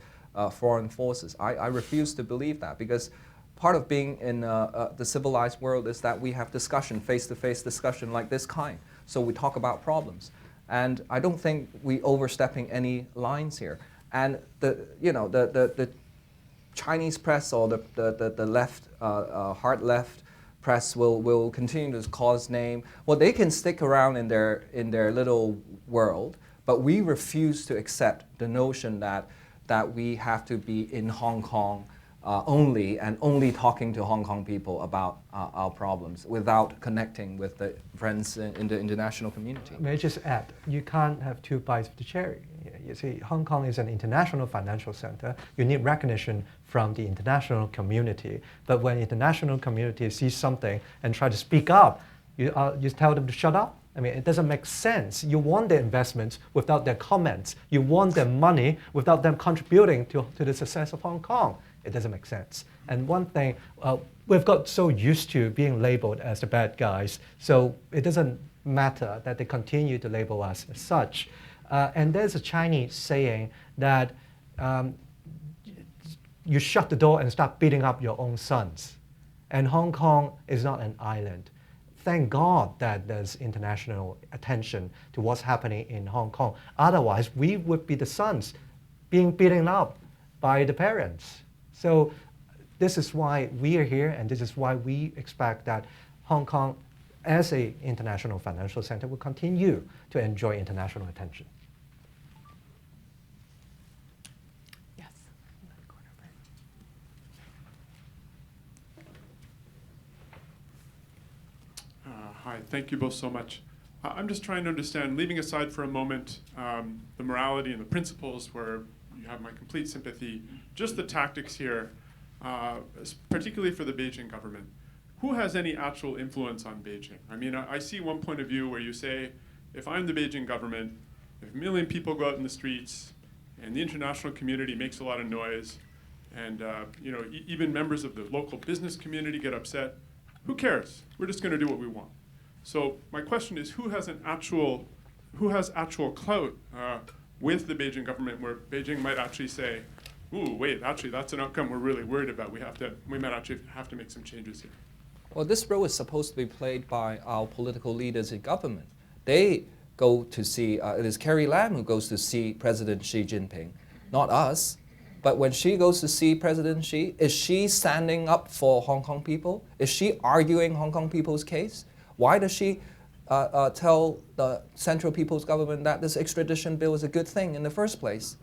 C: foreign forces. I refuse to believe that, because part of being in the civilized world is that we have discussion, face-to-face discussion like this kind. So we talk about problems. And I don't think we overstepping any lines here. And the Chinese press or the left, hard left press will continue to call us name. Well, they can stick around in their little world, but we refuse to accept the notion that we have to be in Hong Kong only, and only talking to Hong Kong people about our problems without connecting with the friends in the international community.
B: May I just add, you can't have two bites of the cherry. You see, Hong Kong is an international financial center. You need recognition from the international community. But when the international community sees something and try to speak up, you tell them to shut up. I mean, it doesn't make sense. You want their investments without their comments. You want their money without them contributing to the success of Hong Kong. It doesn't make sense. And one thing, we've got so used to being labeled as the bad guys, so it doesn't matter that they continue to label us as such. And there's a Chinese saying that you shut the door and start beating up your own sons. And Hong Kong is not an island. Thank God that there's international attention to what's happening in Hong Kong. Otherwise, we would be the sons being beaten up by the parents. So this is why we are here, and this is why we expect that Hong Kong, as an international financial center, will continue to enjoy international attention.
A: Yes.
H: Hi, thank you both so much. I'm just trying to understand, leaving aside for a moment the morality and the principles where you have my complete sympathy, just the tactics here, particularly for the Beijing government. Who has any actual influence on Beijing? I mean, I see one point of view where you say, if I'm the Beijing government, if 1 million people go out in the streets and the international community makes a lot of noise, and even members of the local business community get upset, who cares? We're just going to do what we want. So my question is, who has actual clout with the Beijing government, where Beijing might actually say, ooh, wait, actually that's an outcome we're really worried about. We might actually have to make some changes here.
C: Well, this role is supposed to be played by our political leaders in government. They go to see, it is Carrie Lam who goes to see President Xi Jinping, not us. But when she goes to see President Xi, is she standing up for Hong Kong people? Is she arguing Hong Kong people's case? Why does she tell the Central People's Government that this extradition bill is a good thing in the first place?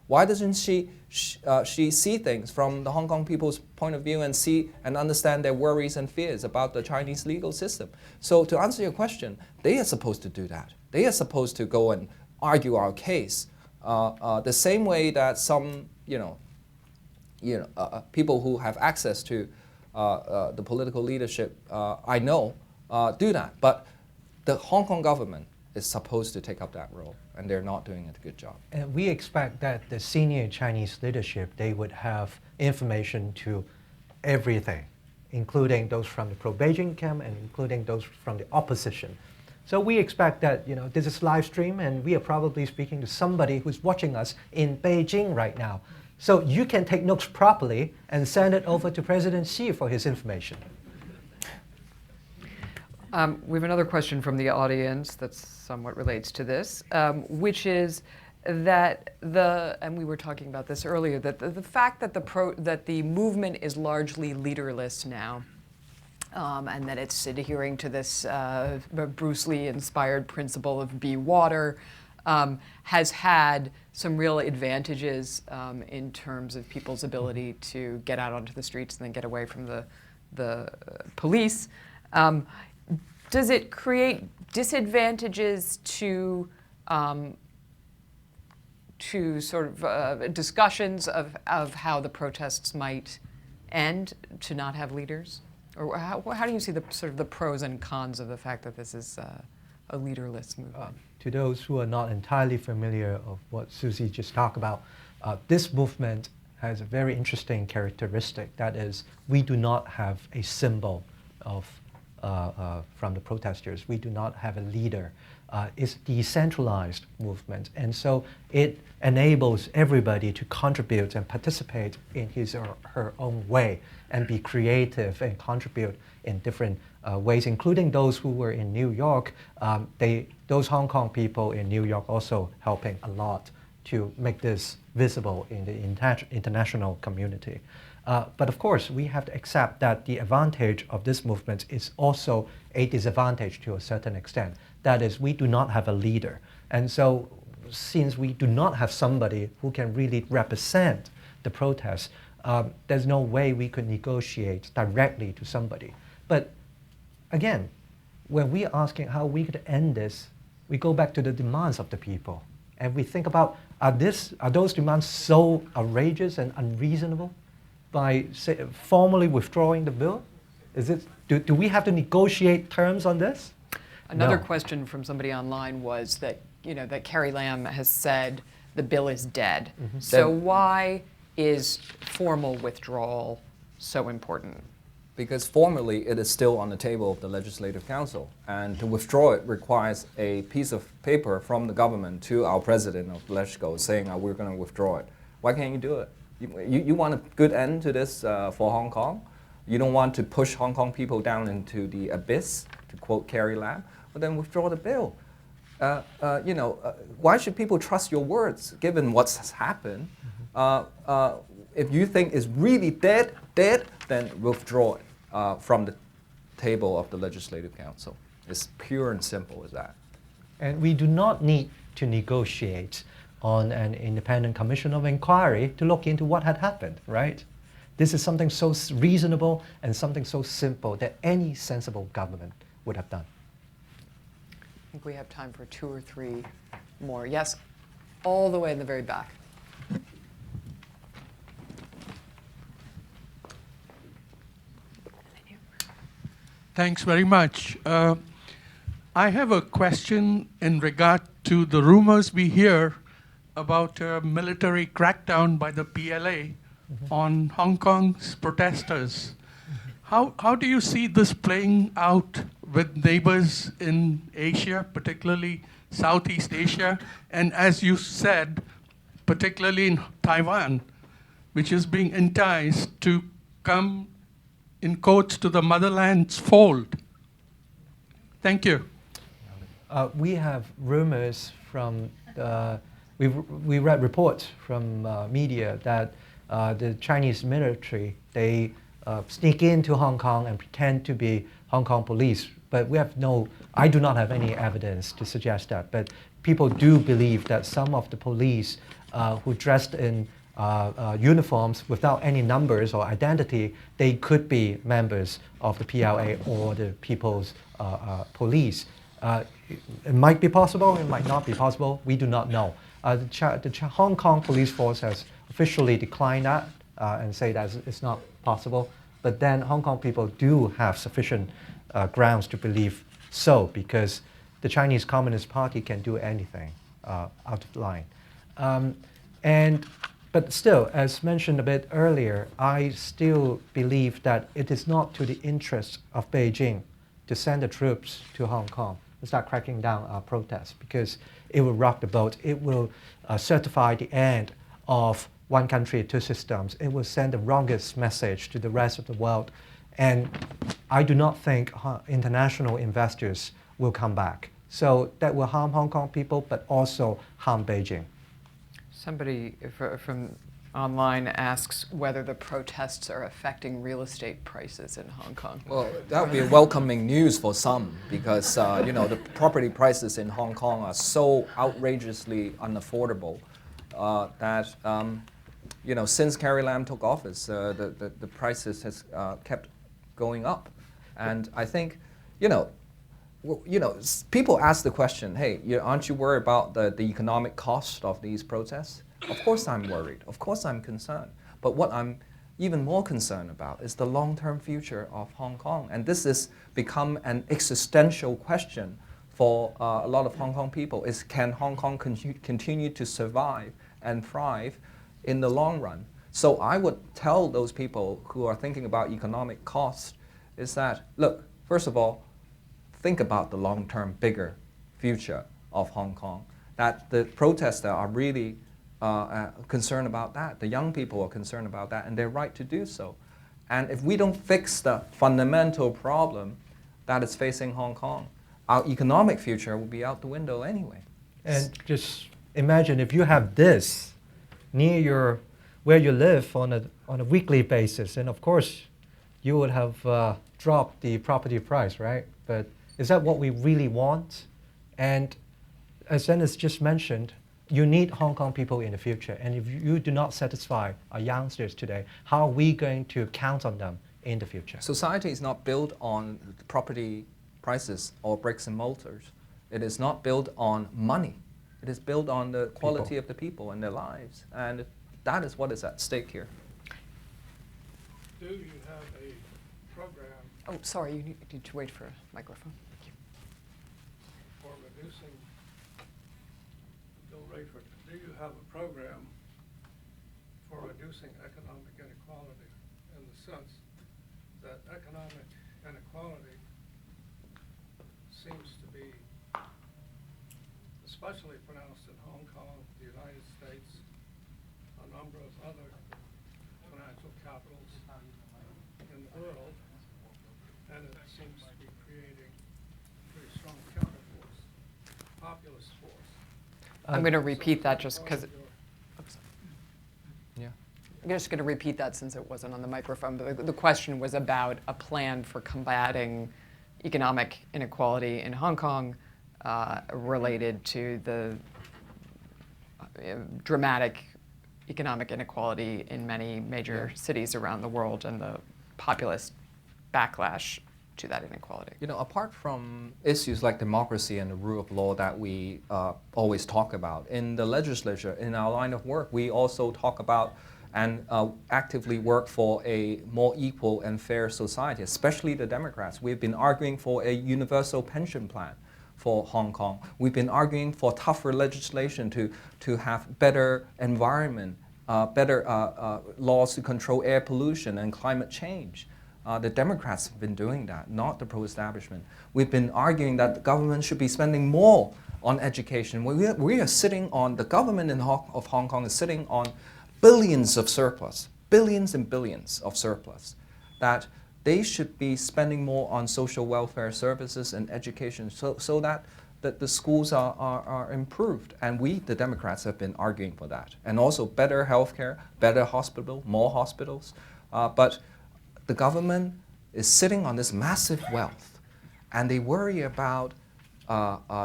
C: Why doesn't she see things from the Hong Kong people's point of view and see and understand their worries and fears about the Chinese legal system? So to answer your question, they are supposed to do that. They are supposed to go and argue our case the same way that some people who have access to the political leadership I know do that. But the Hong Kong government is supposed to take up that role, and they're not doing a good job.
B: And we expect that the senior Chinese leadership, they would have information to everything, including those from the pro-Beijing camp and including those from the opposition. So we expect that this is live stream, and we are probably speaking to somebody who's watching us in Beijing right now. So you can take notes properly and send it over to President Xi for his information.
A: We have another question from the audience that somewhat relates to this, which is that and we were talking about this earlier, that the fact that the movement is largely leaderless now, and that it's adhering to this Bruce Lee-inspired principle of be water, has had some real advantages in terms of people's ability to get out onto the streets and then get away from the police. Does it create disadvantages to sort of discussions of how the protests might end, to not have leaders? Or how do you see the sort of the pros and cons of the fact that this is a leaderless movement?
B: To those who are not entirely familiar of what Susie just talked about, this movement has a very interesting characteristic. That is, we do not have a symbol of from the protesters. We do not have a leader. It's a decentralized movement, and so it enables everybody to contribute and participate in his or her own way and be creative and contribute in different ways, including those who were in New York. Those Hong Kong people in New York also helping a lot to make this visible in the international community. But of course, we have to accept that the advantage of this movement is also a disadvantage to a certain extent. That is, we do not have a leader. And so, since we do not have somebody who can really represent the protests, there's no way we could negotiate directly to somebody. But again, when we're asking how we could end this, we go back to the demands of the people. And we think about, are those demands so outrageous and unreasonable by formally withdrawing the bill? Do we have to negotiate terms on this?
A: Another
B: No.
A: question from somebody online was that, that Carrie Lam has said the bill is dead. So why is formal withdrawal so important?
C: Because formally it is still on the table of the Legislative Council, and to withdraw it requires a piece of paper from the government to our president of LegCo saying we're going to withdraw it. Why can't you do it? You want a good end to this for Hong Kong? You don't want to push Hong Kong people down into the abyss, to quote Carrie Lam? Well, then withdraw the bill. Why should people trust your words given what's happened? If you think it's really dead, then withdraw it from the table of the Legislative Council. It's pure and simple as that.
B: And we do not need to negotiate on an independent commission of inquiry to look into what had happened, right? This is something so reasonable and something so simple that any sensible government would have done.
A: I think we have time for 2 or 3 more. Yes, all the way in the very back.
I: Thanks very much. I have a question in regard to the rumors we hear about a military crackdown by the PLA on Hong Kong's protesters. How do you see this playing out with neighbors in Asia, particularly Southeast Asia, and as you said, particularly in Taiwan, which is being enticed to come, in quotes, to the motherland's fold? Thank you.
B: We have rumors from we read reports from media that the Chinese military, they sneak into Hong Kong and pretend to be Hong Kong police. But I do not have any evidence to suggest that. But people do believe that some of the police who dressed in uniforms without any numbers or identity, they could be members of the PLA or the People's Police. It might be possible, it might not be possible, we do not know. The Hong Kong police force has officially declined that and say that it's not possible, but then Hong Kong people do have sufficient grounds to believe so, because the Chinese Communist Party can do anything out of line. But still, as mentioned a bit earlier, I still believe that it is not to the interest of Beijing to send the troops to Hong Kong and start cracking down our protests, because it will rock the boat. It will certify the end of one country, 2 systems. It will send the wrongest message to the rest of the world. And I do not think international investors will come back. So that will harm Hong Kong people, but also harm Beijing.
A: Somebody from online asks whether the protests are affecting real estate prices in Hong Kong.
C: Well, that would be welcoming news for some because the property prices in Hong Kong are so outrageously unaffordable that since Carrie Lam took office, the prices has kept going up, and I think people ask the question, hey, aren't you worried about the economic cost of these protests? Of course I'm worried. Of course I'm concerned. But what I'm even more concerned about is the long-term future of Hong Kong. And this has become an existential question for a lot of Hong Kong people, is can Hong Kong continue to survive and thrive in the long run? So I would tell those people who are thinking about economic cost is that, look, first of all, think about the long-term, bigger future of Hong Kong, that the protesters are really concerned about that. The young people are concerned about that, and they're right to do so. And if we don't fix the fundamental problem that is facing Hong Kong, our economic future will be out the window anyway.
B: And just imagine if you have this near where you live on a weekly basis, and of course you would have dropped the property price, right? But is that what we really want? And as Dennis just mentioned, you need Hong Kong people in the future. And if you do not satisfy our youngsters today, how are we going to count on them in the future?
C: Society is not built on property prices or bricks and mortars. It is not built on money. It is built on the quality of the people and their lives. And that is what is at stake here.
I: Do you have a program
A: Oh, sorry, you need to wait for a microphone. Thank you.
I: for reducing, do you have a program for reducing economic inequality in the sense that economic inequality seems to be especially pronounced in Hong Kong, the United States, a number of other financial capitals in the world, and it seems to be creating a pretty strong counterforce, populist force.
A: I'm going to repeat that just because.
C: Yeah.
A: I'm just going to repeat that since it wasn't on the microphone. But the question was about a plan for combating economic inequality in Hong Kong related to the dramatic economic inequality in many major cities around the world and the populist backlash to that inequality.
C: Apart from issues like democracy and the rule of law that we always talk about, in the legislature, in our line of work, we also talk about and actively work for a more equal and fair society, especially the Democrats. We've been arguing for a universal pension plan for Hong Kong. We've been arguing for tougher legislation to have better environment, better laws to control air pollution and climate change. The Democrats have been doing that, not the pro-establishment. We've been arguing that the government should be spending more on education. We are sitting on, the government of Hong Kong is sitting on billions of surplus, billions and billions of surplus, that they should be spending more on social welfare services and education so that the schools are improved. And we, the Democrats, have been arguing for that. And also better healthcare, better hospital, more hospitals. But the government is sitting on this massive wealth, and they worry about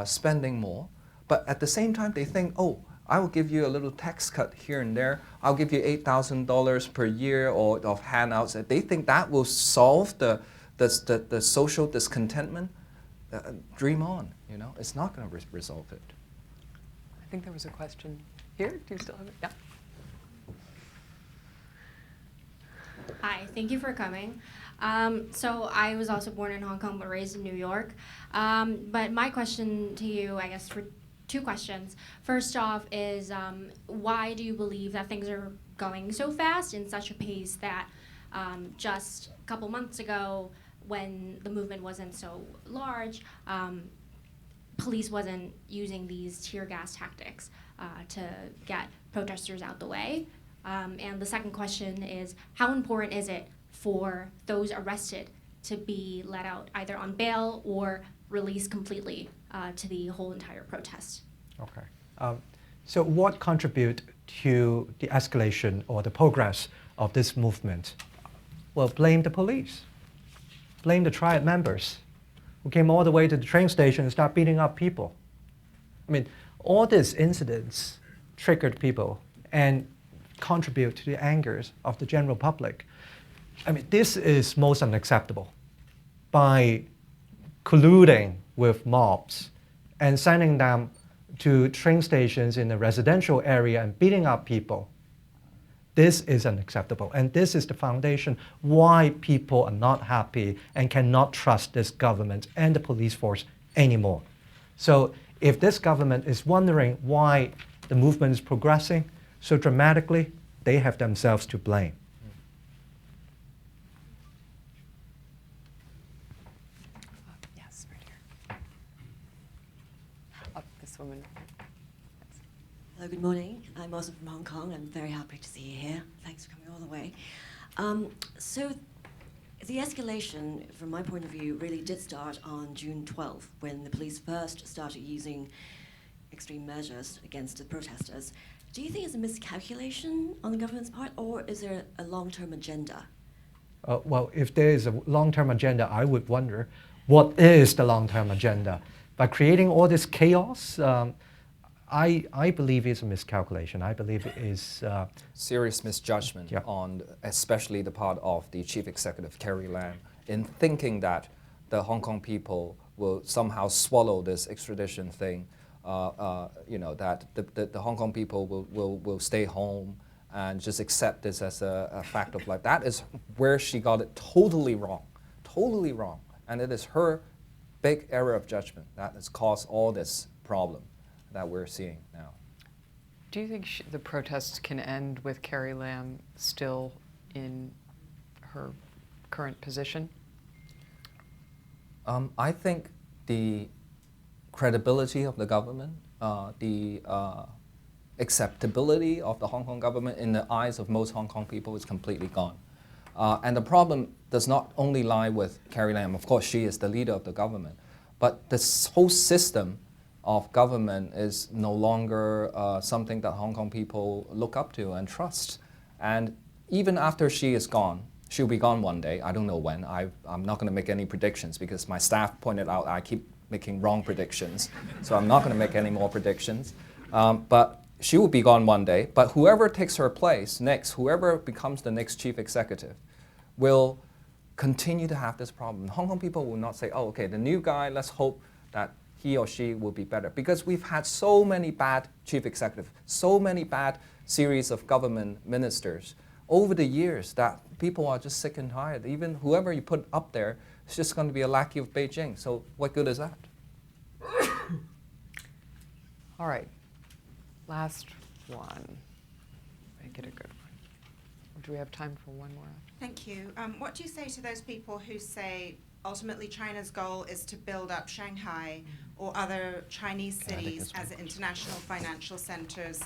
C: spending more. But at the same time, they think, oh, I will give you a little tax cut here and there. I'll give you $8,000 per year of handouts. They think that will solve the social discontentment. Dream on, It's not going to resolve it.
A: I think there was a question here. Do you still have it? Yeah.
J: Hi, thank you for coming. So I was also born in Hong Kong but raised in New York. But my question to you, I guess, for two questions. First off is why do you believe that things are going so fast in such a pace that just a couple months ago, when the movement wasn't so large, police wasn't using these tear gas tactics to get protesters out the way? And the second question is, how important is it for those arrested to be let out either on bail or released completely to the whole entire protest?
B: Okay. So what contribute to the escalation or the progress of this movement? Well, blame the police. Blame the triad members who came all the way to the train station and started beating up people. I mean, all these incidents triggered people and contribute to the angers of the general public. I mean, this is most unacceptable. By colluding with mobs and sending them to train stations in a residential area and beating up people, this is unacceptable. And this is the foundation why people are not happy and cannot trust this government and the police force anymore. So if this government is wondering why the movement is progressing so dramatically, they have themselves to blame.
A: Yes, right here. This woman.
K: Hello, good morning. I'm also from Hong Kong. I'm very happy to see you here. Thanks for coming all the way. So the escalation, from my point of view, really did start on June 12th, when the police first started using extreme measures against the protesters. Do you think it's a miscalculation on the government's part, or is there a long-term agenda?
B: Well, if there is a long-term agenda, I would wonder, what is the long-term agenda? By creating all this chaos, I believe it's a miscalculation. I believe it is
C: serious misjudgment on especially the part of the chief executive, Carrie Lam, in thinking that the Hong Kong people will somehow swallow this extradition thing, that the Hong Kong people will stay home and just accept this as a fact of life. That is where she got it totally wrong. And it is her big error of judgment that has caused all this problem that we're seeing now.
A: Do you think the protests can end with Carrie Lam still in her current position?
C: I think the credibility of the government, the acceptability of the Hong Kong government in the eyes of most Hong Kong people is completely gone. And the problem does not only lie with Carrie Lam. Of course, she is the leader of the government. But this whole system of government is no longer something that Hong Kong people look up to and trust. And even after she is gone, she'll be gone one day. I don't know when. I'm not going to make any predictions because my staff pointed out I keep making wrong predictions. So I'm not going to make any more predictions. But she will be gone one day. But whoever takes her place next, whoever becomes the next chief executive, will continue to have this problem. Hong Kong people will not say, oh, okay, the new guy, let's hope that he or she will be better. Because we've had so many bad chief executives, so many bad series of government ministers over the years that people are just sick and tired. Even whoever you put up there is just going to be a lackey of Beijing. So what good is that?
A: All right. Last one. Make it a good one. Do we have time for one more?
L: Thank you. What do you say to those people who say ultimately China's goal is to build up Shanghai or other Chinese cities as international financial centers,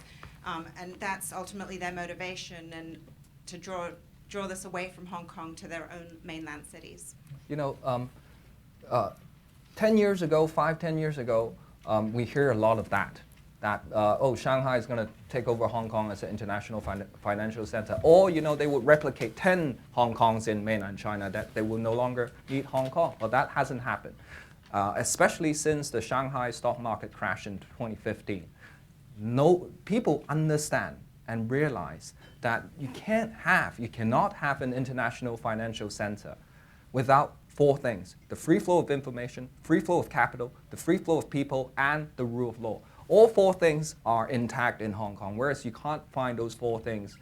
L: and that's ultimately their motivation, and to draw this away from Hong Kong to their own mainland cities?
C: 10 years ago, 10 years ago, we hear a lot of that Shanghai is going to take over Hong Kong as an international financial center. Or, they would replicate 10 Hong Kongs in mainland China, that they will no longer need Hong Kong. But that hasn't happened, especially since the Shanghai stock market crash in 2015. People understand and realize that you cannot have an international financial center without four things: the free flow of information, free flow of capital, the free flow of people, and the rule of law. All four things are intact in Hong Kong, whereas you can't find those four things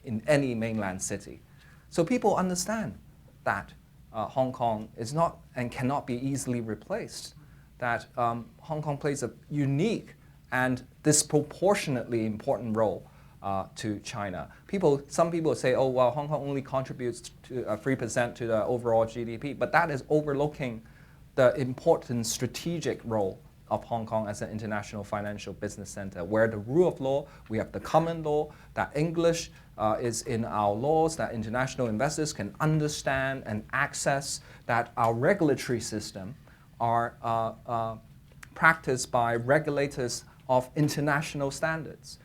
C: in any mainland city. So people understand that Hong Kong is not and cannot be easily replaced, that Hong Kong plays a unique and disproportionately important role to China. Some people say, oh, well, Hong Kong only contributes to 3% to the overall GDP, but that is overlooking the important strategic role of Hong Kong as an international financial business center, where the rule of law, we have the common law, that English is in our laws, that international investors can understand and access, that our regulatory system are practiced by regulators of international standards.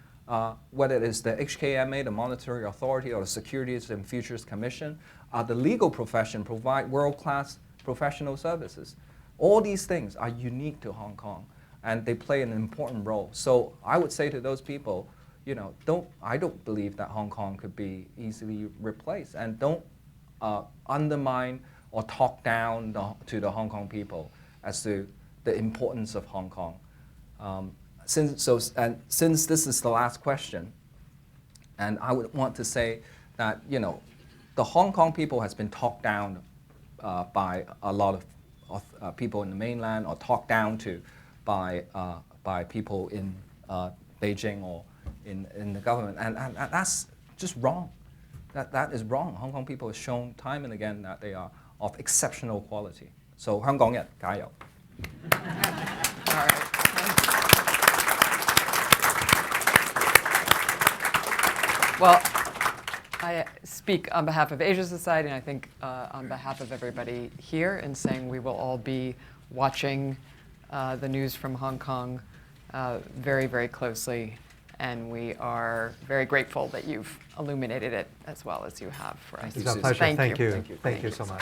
C: whether it is the HKMA, the Monetary Authority, or the Securities and Futures Commission, the legal profession provide world-class professional services. All these things are unique to Hong Kong, and they play an important role. So I would say to those people, I don't believe that Hong Kong could be easily replaced, and don't undermine or talk down to the Hong Kong people as to the importance of Hong Kong. Since this is the last question, and I would want to say that the Hong Kong people has been talked down by a lot of people in the mainland, or talked down to by people in Beijing or in the government, and that's just wrong. That is wrong. Hong Kong people have shown time and again that they are of exceptional quality. So 香港人加油.
A: All right. Well, I speak on behalf of Asia Society, and I think on behalf of everybody here, in saying we will all be watching the news from Hong Kong very, very closely, and we are very grateful that you've illuminated it as well as you have for us.
B: It's our pleasure.
A: Thank
B: Thank
A: you.
B: you. Thank you so much.